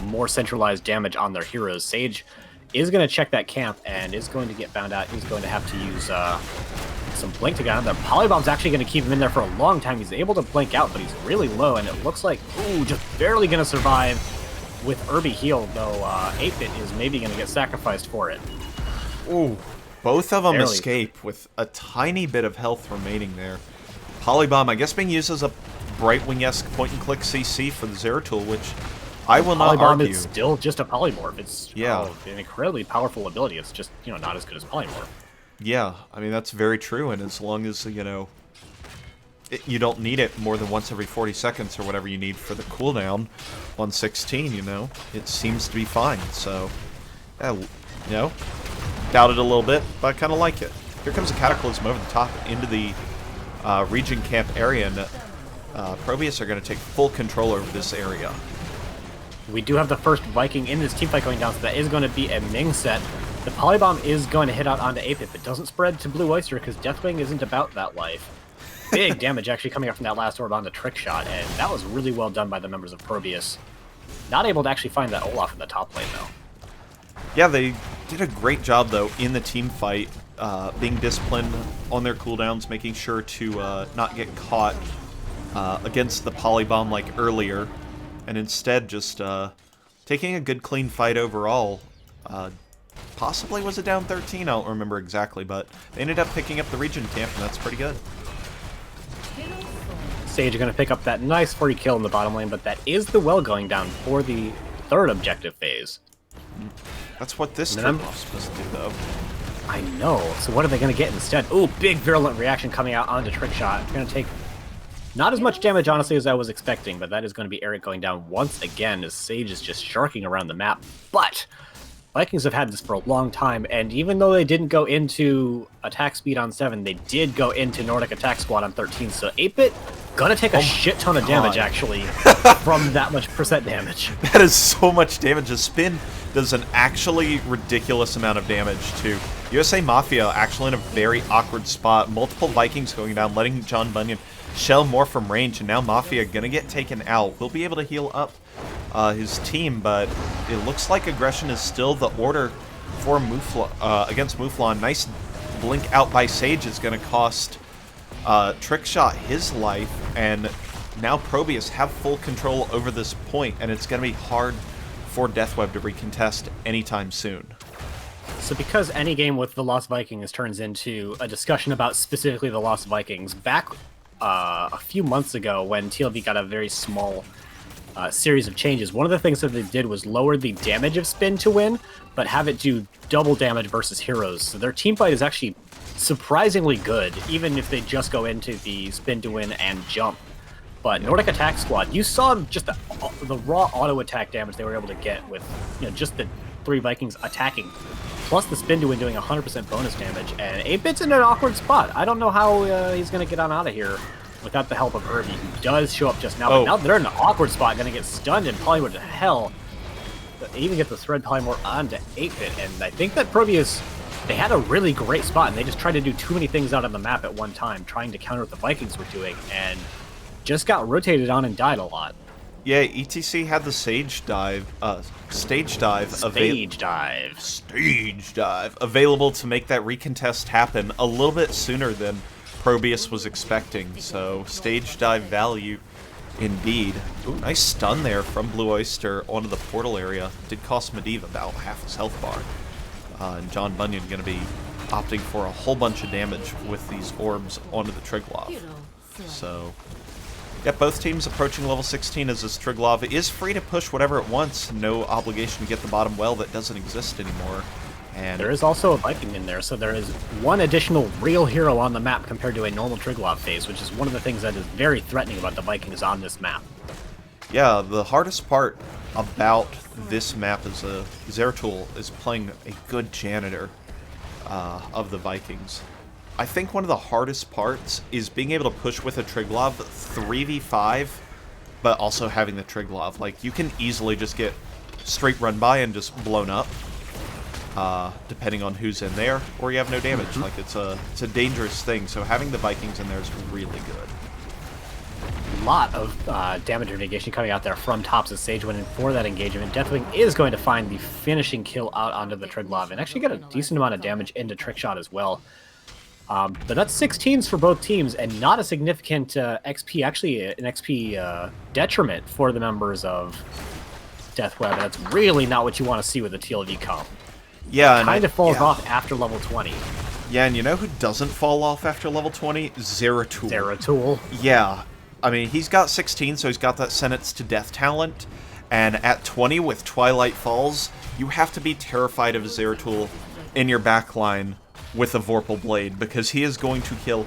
more centralized damage on their heroes. Sage is going to check that camp and is going to get found out. He's going to have to use some blink to get out of there. Polybomb's actually going to keep him in there for a long time. He's able to blink out, but he's really low, and it looks like, ooh, just barely going to survive. with Irby healed, though 8-Bit is maybe going to get sacrificed for it. Ooh, both of them Barely. escape with a tiny bit of health remaining there. Polybomb, I guess, being used as a Brightwing-esque point-and-click CC for the Zeratul, which I will not Polybomb argue. is still just a polymorph. It's Yeah. an incredibly powerful ability. It's just, not as good as polymorph. Yeah, I mean, that's very true, and as long as, you don't need it more than once every 40 seconds or whatever you need for the cooldown on 16, it seems to be fine. So, doubt it a little bit, but I kind of like it. Here comes a Cataclysm over the top into the region camp area, and ProBUs are going to take full control over this area. We do have the first Viking in this teamfight going down, so that is going to be a Ming set. The Polybomb is going to hit out onto 8-Bit, but doesn't spread to Blue Oyster because Deathwing isn't about that life. Big damage actually coming up from that last orb onto Trickshot, and that was really well done by the members of ProBUs. Not able to actually find that Olaf in the top lane, though. Yeah, they did a great job, though, in the team fight, being disciplined on their cooldowns, making sure to not get caught against the Polybomb like earlier, and instead just taking a good, clean fight overall. Possibly was it down 13, I don't remember exactly, but they ended up picking up the region camp, and that's pretty good. Sage are going to pick up that nice 40 kill in the bottom lane, but that is the well going down for the third objective phase. That's what this And then trip-off's supposed to do, though. I know. So what are they going to get instead? Ooh, big virulent reaction coming out onto Trickshot. Going to take not as much damage, honestly, as I was expecting, but that is going to be Eric going down once again as Sage is just sharking around the map. But Vikings have had this for a long time, and even though they didn't go into attack speed on 7, they did go into Nordic Attack Squad on 13, so 8-Bit gonna take a shit ton of damage, actually, from that much percent damage. That is so much damage. The spin does an actually ridiculous amount of damage, too. USA Mafia actually in a very awkward spot. Multiple Vikings going down, letting John Bunyan shell more from range, and now Mafia gonna get taken out. We'll be able to heal up his team, but it looks like aggression is still the order for against Mouflon. Nice blink out by Sage is going to cost Trickshot his life, and now ProBUs have full control over this point, and it's going to be hard for Deathweb to recontest anytime soon. So because any game with the Lost Vikings turns into a discussion about specifically the Lost Vikings, back a few months ago when TLV got a very small series of changes, one of the things that they did was lower the damage of spin to win, but have it do double damage versus heroes. So their team fight is actually surprisingly good, even if they just go into the spin to win and jump. But Nordic Attack Squad, you saw just the raw auto attack damage they were able to get with just the 3 Vikings attacking, plus the spin to win doing 100% bonus damage. And 8-Bit's in an awkward spot. I don't know how he's going to get on out of here without the help of Irby, who does show up just now. But now they're in an awkward spot, going to get stunned and Polymorph to hell. They even get the thread Polymorph onto 8-Bit, and I think that ProBUs, they had a really great spot, and they just tried to do too many things out on the map at one time, trying to counter what the Vikings were doing, and just got rotated on and died a lot. Yeah, ETC had the stage dive available to make that recontest happen a little bit sooner than ProBUs was expecting, so stage dive value indeed. Ooh, nice stun there from Blue Oyster onto the portal area. Did cost Medivh about half his health bar. And John Bunyan going to be opting for a whole bunch of damage with these orbs onto the Triglav. So, yeah, both teams approaching level 16 as this Triglav is free to push whatever it wants. No obligation to get the bottom well that doesn't exist anymore. And there is also a Viking in there, so there is one additional real hero on the map compared to a normal Triglav phase, which is one of the things that is very threatening about the Vikings on this map. Yeah, the hardest part about this map is Zeratul is playing a good janitor of the Vikings. I think one of the hardest parts is being able to push with a Triglav 3v5, but also having the Triglav. Like, you can easily just get straight run by and just blown up, depending on who's in there, or you have no damage. Like, it's a dangerous thing, so having the Vikings in there is really good. A lot of damage mitigation coming out there from tops as Sage went in for that engagement. Deathwing is going to find the finishing kill out onto the Triglav and actually get a decent amount of damage into Trickshot as well. But that's 16s for both teams and not a significant XP, actually an XP detriment for the members of Deathweb, and that's really not what you want to see with a TLV comp. Yeah, Kind of falls yeah. off after level 20. Yeah, and you know who doesn't fall off after level 20? Zeratul. Zeratul. Yeah. I mean, he's got 16, so he's got that Sentence to Death talent. And at 20 with Twilight Falls, you have to be terrified of Zeratul in your backline with a Vorpal Blade, because he is going to kill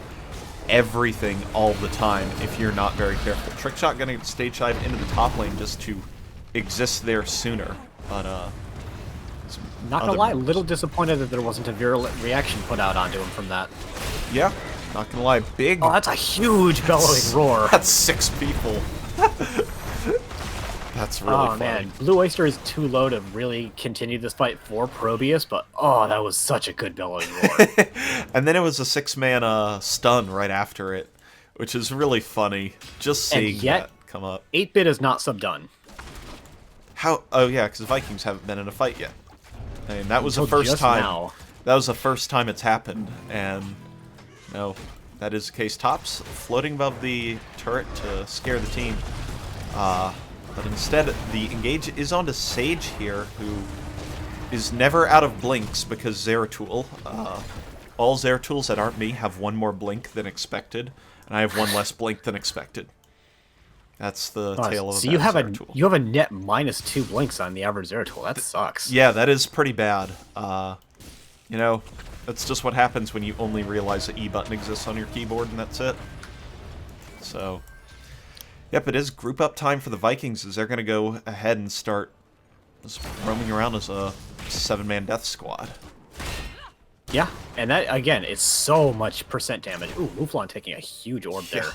everything all the time if you're not very careful. Trickshot gonna stage dive into the top lane just to exist there sooner. But, Not gonna lie, a little disappointed that there wasn't a virulent reaction put out onto him from that. Yeah, not gonna lie, big... Oh, that's a huge bellowing roar. That's 6 people. That's really funny. Man, Blue Oyster is too low to really continue this fight for ProBUs, but oh, that was such a good bellowing roar. And then it was a 6-man stun right after it, which is really funny. Just seeing that come up. 8-bit is not subdone. How? Oh yeah, because Vikings haven't been in a fight yet. I mean, that was the first time. Now. That was the first time it's happened, and no, that is the case. Tops floating above the turret to scare the team. But instead, the engage is onto Sage here, who is never out of blinks because Zeratul. All Zeratools that aren't me have one more blink than expected, and I have one less blink than expected. That's the tale of a so bad Zeratul. you have a net -2 blinks on the average Zeratul. That sucks. Yeah, that is pretty bad. You know, that's just what happens when you only realize the E button exists on your keyboard and that's it. So, yep, it is group up time for the Vikings as they're going to go ahead and start just roaming around as a 7-man death squad. Yeah, and that, again, is so much percent damage. Ooh, Mouflon taking a huge orb there.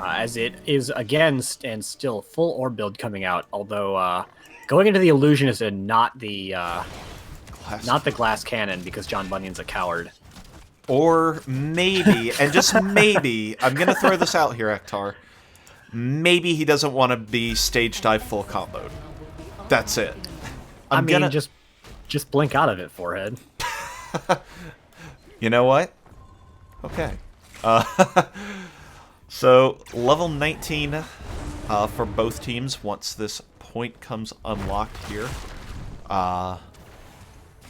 As it is, again, and still full orb build coming out, although going into the Illusionist and not the glass cannon because John Bunyan's a coward. Or maybe, and just maybe, I'm going to throw this out here, Ektar, maybe he doesn't want to be stage dive full comboed. That's it. I mean, just blink out of it, forehead. You know what? Okay. So, level 19 for both teams once this point comes unlocked here.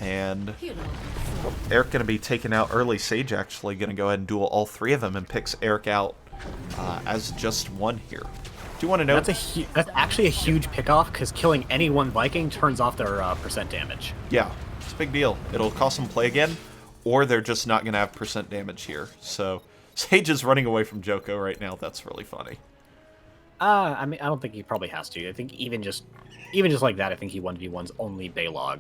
And Eric going to be taken out early. Sage actually going to go ahead and duel all 3 of them and picks Eric out as just one here. Do you want to know? That's actually a huge pick-off, because killing any one Viking turns off their percent damage. Yeah, it's a big deal. It'll cost them play again, or they're just not going to have percent damage here. So, Sage is running away from Joko right now. That's really funny. I mean, I don't think he probably has to. I think even just like that, I think he 1v1's only Baylog.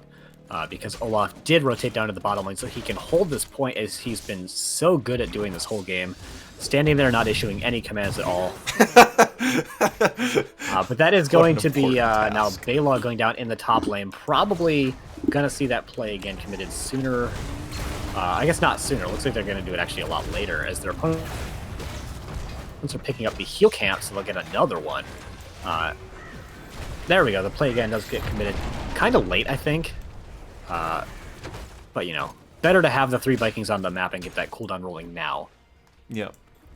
Because Olaf did rotate down to the bottom lane, so he can hold this point as he's been so good at doing this whole game. Standing there, not issuing any commands at all. But that is going to be now Baylog going down in the top lane. Probably going to see that play again committed sooner. I guess not sooner. Looks like they're going to do it actually a lot later as their opponents are picking up the heal camp, so they'll get another one. There we go. The play again does get committed kind of late, I think. But, you know, better to have the 3 Vikings on the map and get that cooldown rolling now. Yep,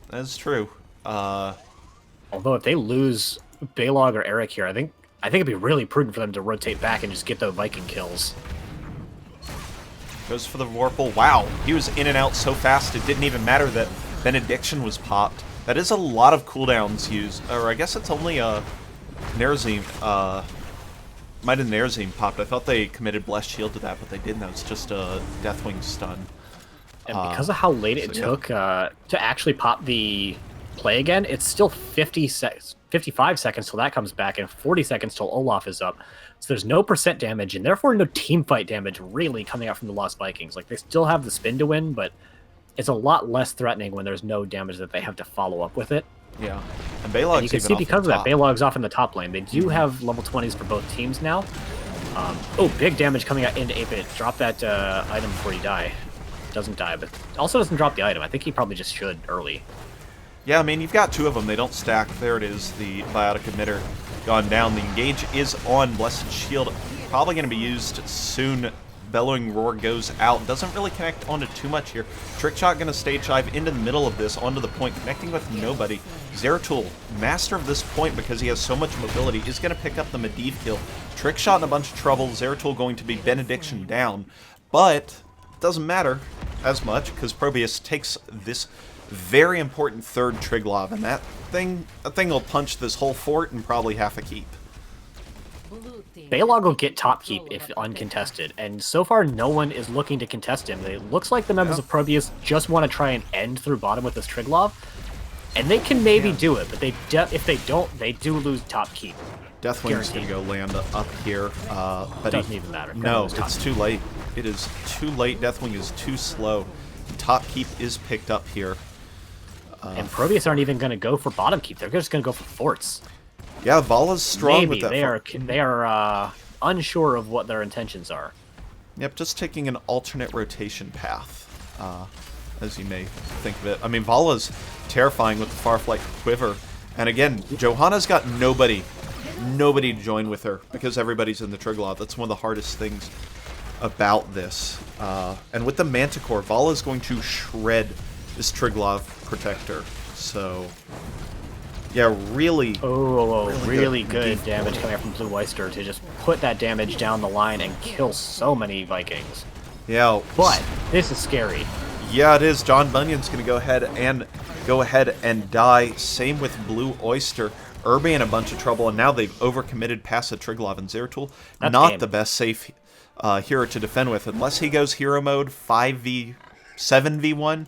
that's true. Although if they lose Baylog or Eric here, I think it'd be really prudent for them to rotate back and just get the Viking kills. Goes for the Vorpal. Wow, he was in and out so fast it didn't even matter that Benediction was popped. That is a lot of cooldowns used. Or I guess it's only Nerazim. Might have Nerazim popped. I thought they committed Blessed Shield to that, but they didn't. That was just a Deathwing stun. And because of how late it took to actually pop the play again, it's still 55 seconds till that comes back, and 40 seconds till Olaf is up. So there's no percent damage, and therefore no team fight damage really coming out from the Lost Vikings. Like, they still have the spin to win, but it's a lot less threatening when there's no damage that they have to follow up with it. Yeah, and Baylog's and you can see because of that, Baylog's off in the top lane. They do have level 20s for both teams now. Oh, big damage coming out into 8-bit. Drop that item before you die. Doesn't die, but also doesn't drop the item. I think he probably just should early. Yeah, I mean, you've got 2 of them. They don't stack. There it is, the Biotic Emitter gone down. The engage is on Blessed Shield. Probably going to be used soon Bellowing Roar goes out. Doesn't really connect onto too much here. Trickshot going to stage dive into the middle of this, onto the point, connecting with nobody. Zeratul, master of this point because he has so much mobility, is going to pick up the Medivh kill. Trickshot in a bunch of trouble. Zeratul going to be Benediction down. But doesn't matter as much because ProBUs takes this very important third Triglav, and that thing will punch this whole fort and probably half a keep. Balog will get top keep if uncontested, and so far no one is looking to contest him. It looks like the members of ProBUs just want to try and end through bottom with this Triglav, and they can maybe do it, but if they don't, they do lose top keep. Deathwing's going to go land up here. But doesn't even matter. No, it's too late. It is too late. Deathwing is too slow. Top keep is picked up here. And ProBUs aren't even going to go for bottom keep. They're just going to go for forts. Yeah, Vala's strong Maybe. with that. They are unsure of what their intentions are. Yep, just taking an alternate rotation path, as you may think of it. I mean, Vala's terrifying with the Farflight Quiver. And again, Johanna's got nobody to join with her because everybody's in the Triglav. That's one of the hardest things about this. And with the Manticore, Vala's going to shred this Triglav Protector. So, yeah, really... really good damage coming up from Blue Oyster to just put that damage down the line and kill so many Vikings. Yeah. But this is scary. Yeah, it is. John Bunyan's going to go ahead and die. Same with Blue Oyster. Urban in a bunch of trouble, and now they've overcommitted past the Triglav and Zeratul. Not the best safe hero to defend with, unless he goes hero mode 7v1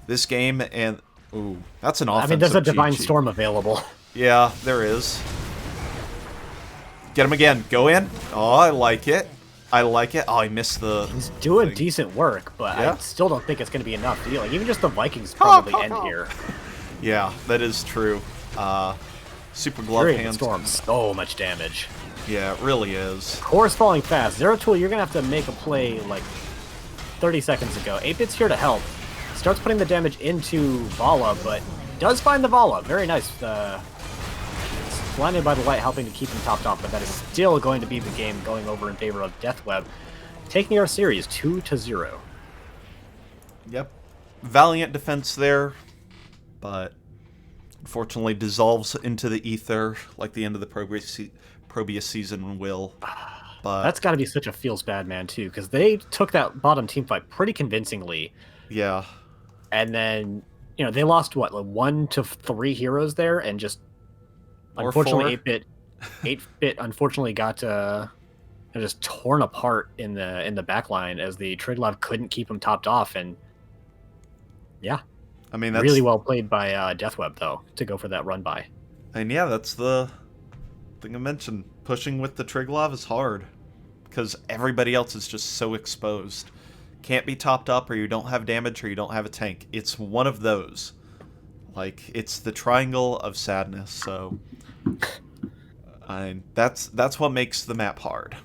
this game, and ooh, that's an offensive. I mean, there's a cheat Divine sheet. Storm available. Yeah, there is. Get him again. Go in. Oh, I like it. I like it. Oh, I missed the... He's doing decent work, but yeah. I still don't think it's going to be enough to deal. Like, even just the Vikings probably end here. Yeah, that is true. Super Glove Hands. Storm, so much damage. Yeah, it really is. Core's falling fast. Zeratul, you're going to have to make a play like 30 seconds ago. 8-Bit's here to help. Starts putting the damage into Vala, but does find the Vala. Very nice. It's blinded by the light, helping to keep him topped off, but that is still going to be the game going over in favor of Deathweb, taking our series 2-0. Yep. Valiant defense there, but unfortunately dissolves into the ether like the end of the ProBUs season will. But that's got to be such a feels bad, man, too, because they took that bottom team fight pretty convincingly. Yeah. And then, they lost, what, like 1 to 3 heroes there, and just, Or unfortunately, 4. 8-Bit unfortunately got just torn apart in the back line as the Triglav couldn't keep him topped off, and yeah. I mean, that's really well played by Deathweb, though, to go for that run by. And yeah, that's the thing I mentioned. Pushing with the Triglav is hard because everybody else is just so exposed. Can't be topped up, or you don't have damage, or you don't have a tank. It's one of those. Like, it's the triangle of sadness. So, that's what makes the map hard.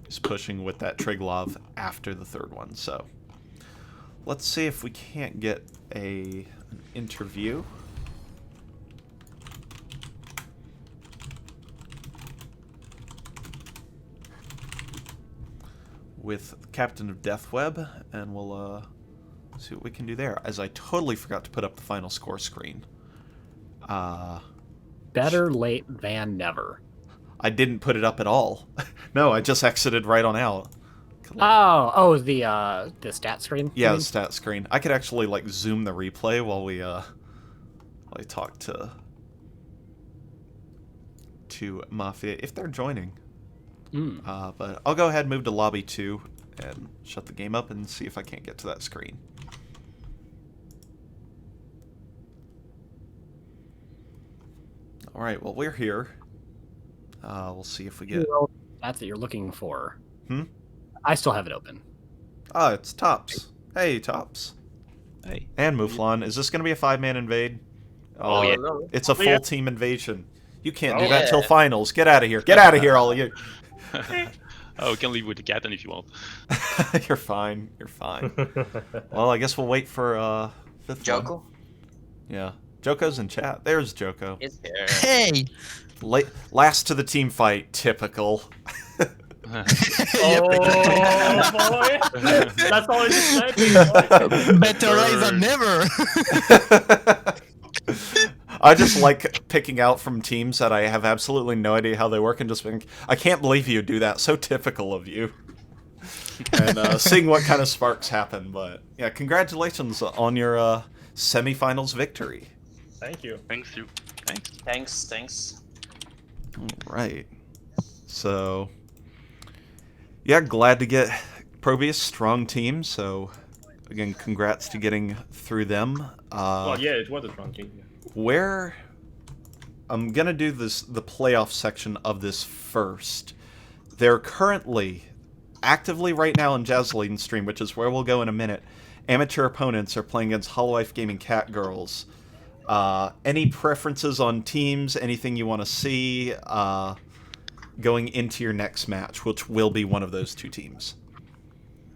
Is pushing with that Triglav after the third one. So, let's see if we can't get an interview. With Captain of Deathweb, and we'll see what we can do there. As I totally forgot to put up the final score screen. Better late than never. I didn't put it up at all. No, I just exited right on out. The stat screen? Yeah, the stat screen. I could actually like zoom the replay while we talk to Mafia if they're joining. But I'll go ahead and move to lobby 2 and shut the game up and see if I can't get to that screen. Alright, well, we're here. We'll see if we get... That's what you're looking for. Hmm? I still have it open. Ah, it's Tops. Hey, Tops. Hey. And Mouflon. Is this going to be a 5-man invade? Oh, yeah. It's a full team invasion. You can't do that till finals. Get out of here. Get out of here, all of you. Oh, we can leave with the captain if you want. You're fine. You're fine. Well, I guess we'll wait for fifth Joko? one. Yeah. Joko's in chat. There's Joko. It's there. Hey! Last to the team fight. Typical. Yep. Oh boy, that's all exciting. Better late than never. I just like picking out from teams that I have absolutely no idea how they work and just being, I can't believe you do that. So typical of you. And seeing what kind of sparks happen. But yeah, congratulations on your semifinals victory. Thank you. Thanks, you. Thanks. Thanks. All right. So, yeah, glad to get ProBUs, strong team. So, again, congrats to getting through them. Well, yeah, it was a strong team. Yeah. Where I'm gonna do the playoff section of this first. They're currently actively right now in Jazzleading stream, which is where we'll go in a minute. Amateur opponents are playing against Hololive Gaming Catgirls. Any preferences on teams? Anything you want to see going into your next match, which will be one of those two teams?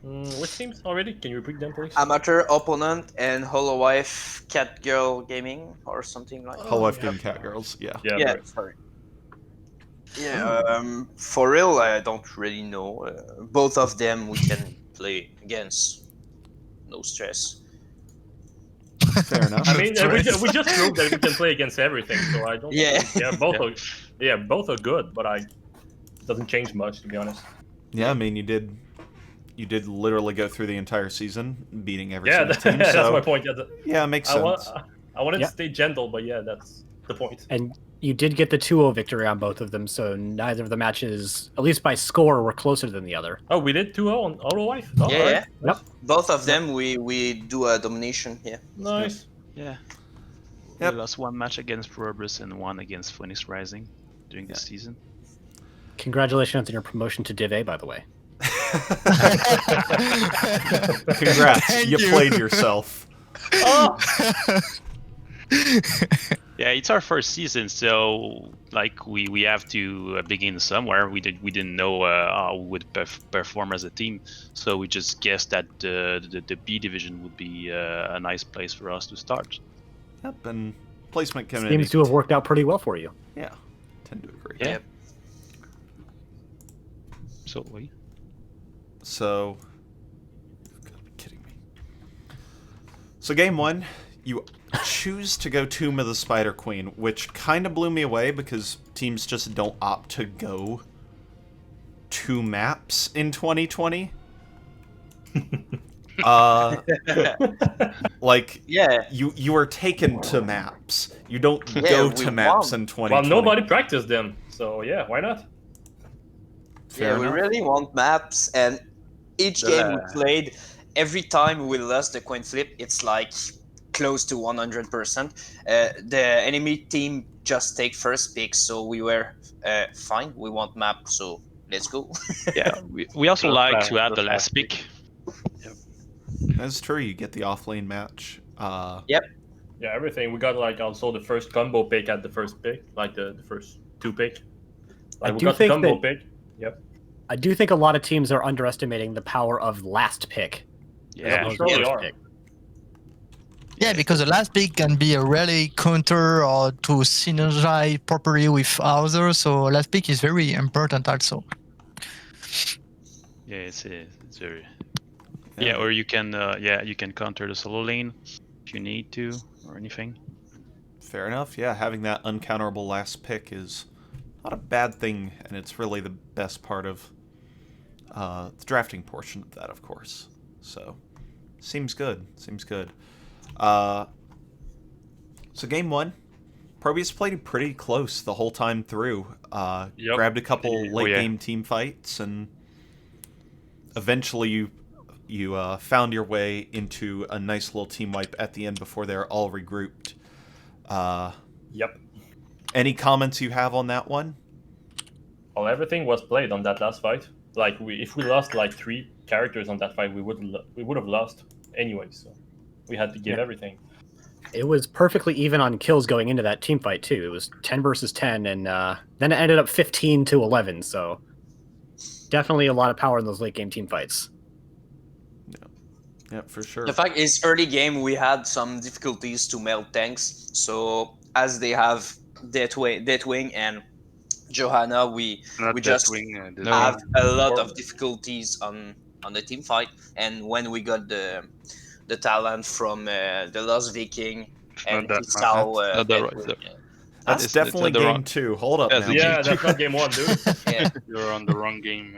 Which teams already? Can you repeat them, please? Amateur opponent and Hololive Catgirl Gaming or something like that. Hololive Gaming Catgirls, yeah. Yeah. Right. Sorry. Yeah, for real, I don't really know. Both of them we can play against. No stress. Fair enough. I mean, we just proved that we can play against everything, so I don't. Yeah. Both are good, but it doesn't change much, to be honest. Yeah, I mean, you did literally go through the entire season beating every Yeah, single team. that's So, my point. yeah, it makes sense. I wanted to stay gentle, but yeah, that's the point. And you did get the 2-0 victory on both of them, so neither of the matches, at least by score, were closer than the other. Oh, we did 2-0 on Hololive? Oh, Yeah. right. Yep. Both of them we do a domination here. Nice. Yeah. Yep. We lost one match against ProBUs and one against Phoenix Rising during this season. Congratulations on your promotion to Div A, by the way. Congrats, Thank you you. played yourself. Oh, Yeah, it's our first season, so like we have to begin somewhere. We didn't know how we would perform as a team, so we just guessed that the B division would be a nice place for us to start. Yep, and placement committee. Seems to have worked out pretty well for you. Yeah, tend to agree. Yeah. So we. So, you've got to be kidding me. So game one, you choose to go Tomb of the Spider Queen, which kind of blew me away because teams just don't opt to go 2 maps in 2020. Like, Yeah. you are taken to maps. You don't Yeah, go we to maps won. in 2020. well, nobody practiced them, so yeah, why not? Fair we enough. really want maps, and each game we played, every time we lost the coin flip, it's like close to 100%. The enemy team just take first pick, so we were fine. We want map, so let's go. Yeah, we also like to have the last pick. That's true. You get the off-lane match. Yeah, everything. We got like also the first combo pick at the first pick, like the first 2 pick. Like we do got the think combo that- pick. Yep. I do think a lot of teams are underestimating the power of last pick. as Yeah, opposed to surely first are. pick. Yeah, because the last pick can be a really counter or to synergize properly with others. So last pick is very important also. yeah, it's very. Yeah, or you can you can counter the solo lane if you need to or anything. Fair enough. Yeah, having that uncounterable last pick is not a bad thing, and it's really the best part of the drafting portion of that, of course. So, seems good. Seems good. So game one, ProBUs played it pretty close the whole time through. Yep. Grabbed a couple Oh, late yeah. game team fights, and eventually you found your way into a nice little team wipe at the end before they're all regrouped. Yep. Any comments you have on that one? Well, everything was played on that last fight. Like if we lost like 3 characters on that fight, we would have lost anyway. So we had to give everything. It was perfectly even on kills going into that team fight too. It was 10 versus 10, and then it ended up 15 to 11. So definitely a lot of power in those late game team fights. Yeah, for sure. The fact is, early game we had some difficulties to melt tanks. So as they have Deathwing and Johanna, we Not just Deathwing. No. have a lot Or- of difficulties on the team fight, and when we got the talent from the Lost Viking It's and not that much. Kisao Not the right. Deathwing, That's It's definitely the wrong- game 2. Hold up Yeah, now. the Yeah, game that's not game 1, dude. yeah. You're on the wrong game.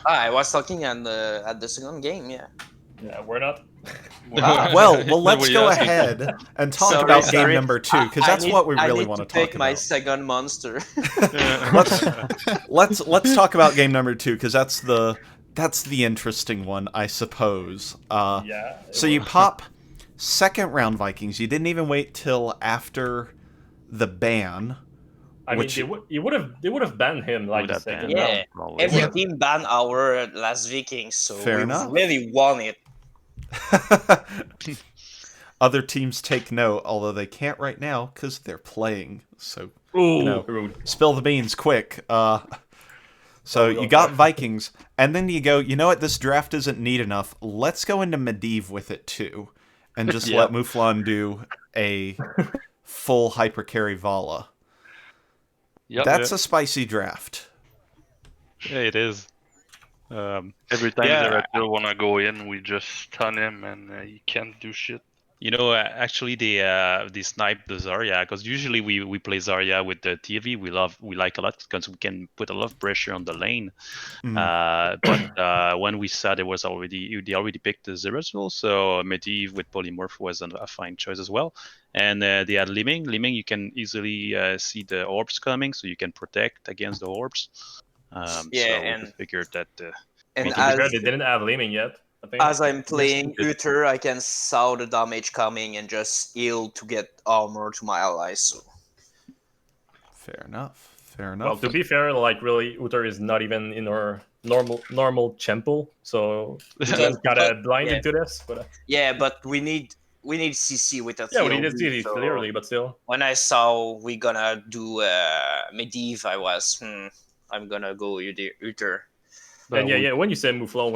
I was talking at the second game, yeah. Yeah, we're not. Well, No, let's we're go asking. ahead and talk Sorry, about sorry. game number 2, because that's what we really want to talk pick my about. second monster. Let's talk about game number 2, because that's the interesting one, I suppose. Yeah. So you pop second round Vikings. You didn't even wait till after the ban. I which- mean, they would have banned him like Would the have second been, Yeah. round. probably. Every Yeah. team banned our last Vikings, so Fair we enough. really won it. Other teams take note, although they can't right now because they're playing. So Ooh, know. rude. spill the beans quick. So we you don't got care. Vikings, and then you go, you know what, this draft isn't neat enough. Let's go into Medivh with it too, and just Yep. let Mouflon do a full hyper carry Vala. Yep. That's a spicy draft. Yeah, it is. Every time Yeah. Zeratil wanna go in, we just stun him and he can't do shit. You know, actually, they snipe the Zarya because usually we play Zarya with the TV. We like a lot because we can put a lot of pressure on the lane. But when we saw they already picked the Zeratul, so Medivh with Polymorph was a fine choice as well. And they had Liming. Liming, you can easily see the orbs coming, so you can protect against the orbs. Yeah, so we and- just figured that. And To be fair, they didn't have Leming yet. I think. as I'm playing we did. Uther, I can saw the damage coming and just heal to get armor to my allies. So Fair enough. Fair Well, enough. to be fair, like really, Uther is not even in our normal temple, so we just got But- blinded yeah. to this. But yeah, but we need CC with a yeah, we TLB, needed to so clearly, but still. when I saw we gonna do Medivh, I was I'm gonna go Uther. And yeah, when you said Mouflon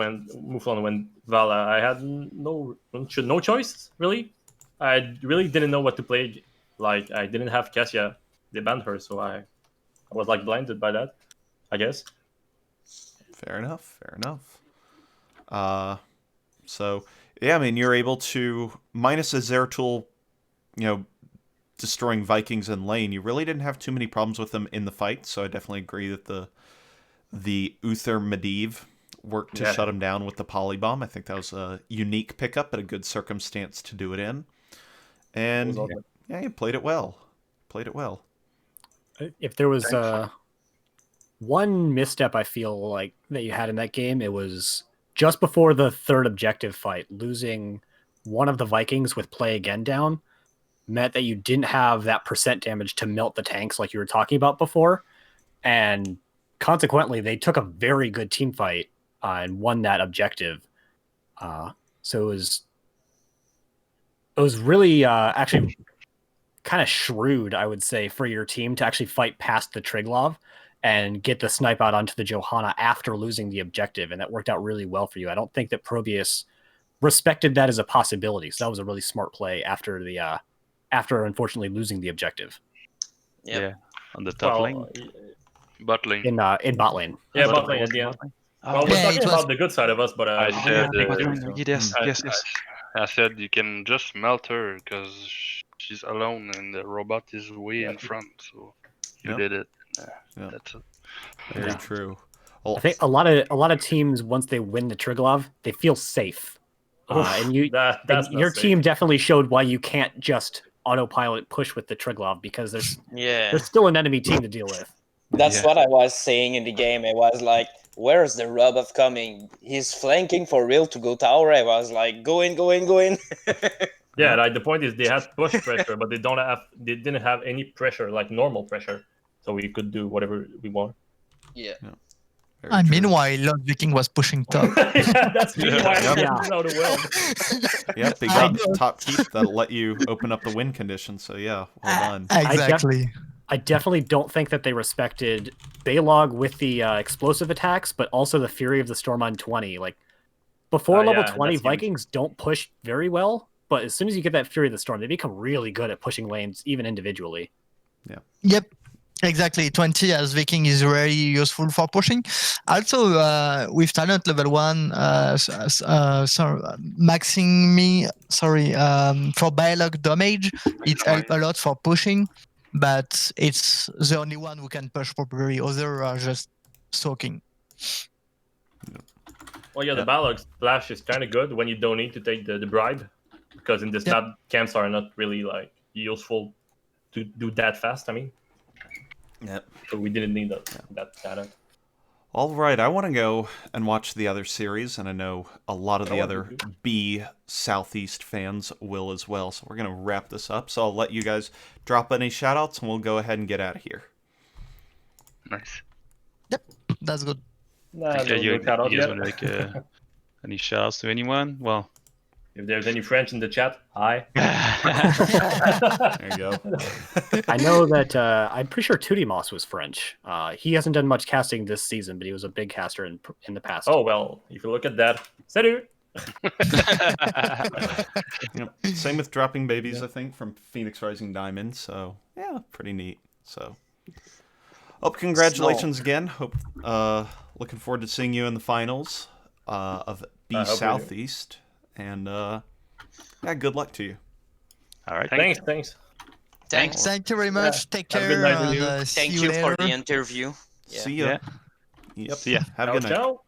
went Vala, I had no choice really. I really didn't know what to play. Like I didn't have Cassia. They banned her, so I was like blinded by that, I guess. Fair enough. Fair enough. So yeah, I mean, you're able to minus a Zeratul, destroying Vikings in lane. You really didn't have too many problems with them in the fight. So I definitely agree that the Uther Medivh worked to Yeah. shut him down with the polybomb. I think that was a unique pickup and a good circumstance to do it in. And It was awesome. yeah, you played it well. If there was one misstep I feel like that you had in that game, it was just before the third objective fight, losing one of the Vikings with play again down meant that you didn't have that percent damage to melt the tanks like you were talking about before. And consequently, they took a very good team fight and won that objective. So it was really actually kind of shrewd, I would say, for your team to actually fight past the Triglav and get the snipe out onto the Johanna after losing the objective, and that worked out really well for you. I don't think that ProBUs respected that as a possibility, so that was a really smart play after unfortunately losing the objective Yep. Yeah, on the top lane. Bot lane. in bot lane. Yeah, Bot bot lane at the end. Oh, Well, we're Yeah, talking it was- about the good side of us, but I said, yes. I said you can just melt her because she's alone and the robot is way in front. So you Yep. did it. Yep. That's it. Very Yeah. true. Well, I think a lot of teams, once they win the Triglav, they feel safe. And that's your not safe. team definitely showed why you can't just autopilot push with the Triglav, because there's still an enemy team to deal with. That's Yeah. what I was saying in the game. I was like, where's the robot coming? He's flanking for real to go tower. I was like, go in. Yeah, like the point is they had push pressure, but they didn't have any pressure, like normal pressure, so we could do whatever we want. Yeah. very And true. meanwhile, Lord Viking was pushing top. Yeah, that's me. Why Yep. out of the world. Yep, they I got know. top keep that'll let you open up the win condition. So yeah, well done. Exactly. I definitely don't think that they respected Baylog with the explosive attacks, but also the Fury of the Storm on 20. Like, before level yeah, 20, that's huge. Vikings don't push very well, but as soon as you get that Fury of the Storm, they become really good at pushing lanes, even individually. Yep. Exactly, 20 as Viking is very useful for pushing. Also, with talent level 1, maxing me, for biolog damage, it helps a lot for pushing, but it's the only one who can push properly. Others are just soaking. Well, yeah, the Balog splash is kind of good when you don't need to take the bribe, because in this map, camps are not really like useful to do that fast. I mean, so we didn't need that talent. All right, I want to go and watch the other series, and I know a lot of the other B Southeast fans will as well. So we're going to wrap this up. So I'll let you guys drop any shoutouts, and we'll go ahead and get out of here. Nice. Yep, that's good. You guys want to like any shoutouts to anyone? Well, if there's any French in the chat, hi. There you go. I know that I'm pretty sure Tudimas was French. He hasn't done much casting this season, but he was a big caster in the past. Oh well, if you look at that, salut. Same with Dropping Babies, I think, from Phoenix Rising Diamond. So yeah, pretty neat. So, congratulations again. Hope looking forward to seeing you in the finals of B Southeast. And good luck to you. All right. Thanks. Thank you very much. Take care. Have a good night. Thank you for the interview. See ya. Yep. See ya. Have a good night. Ciao.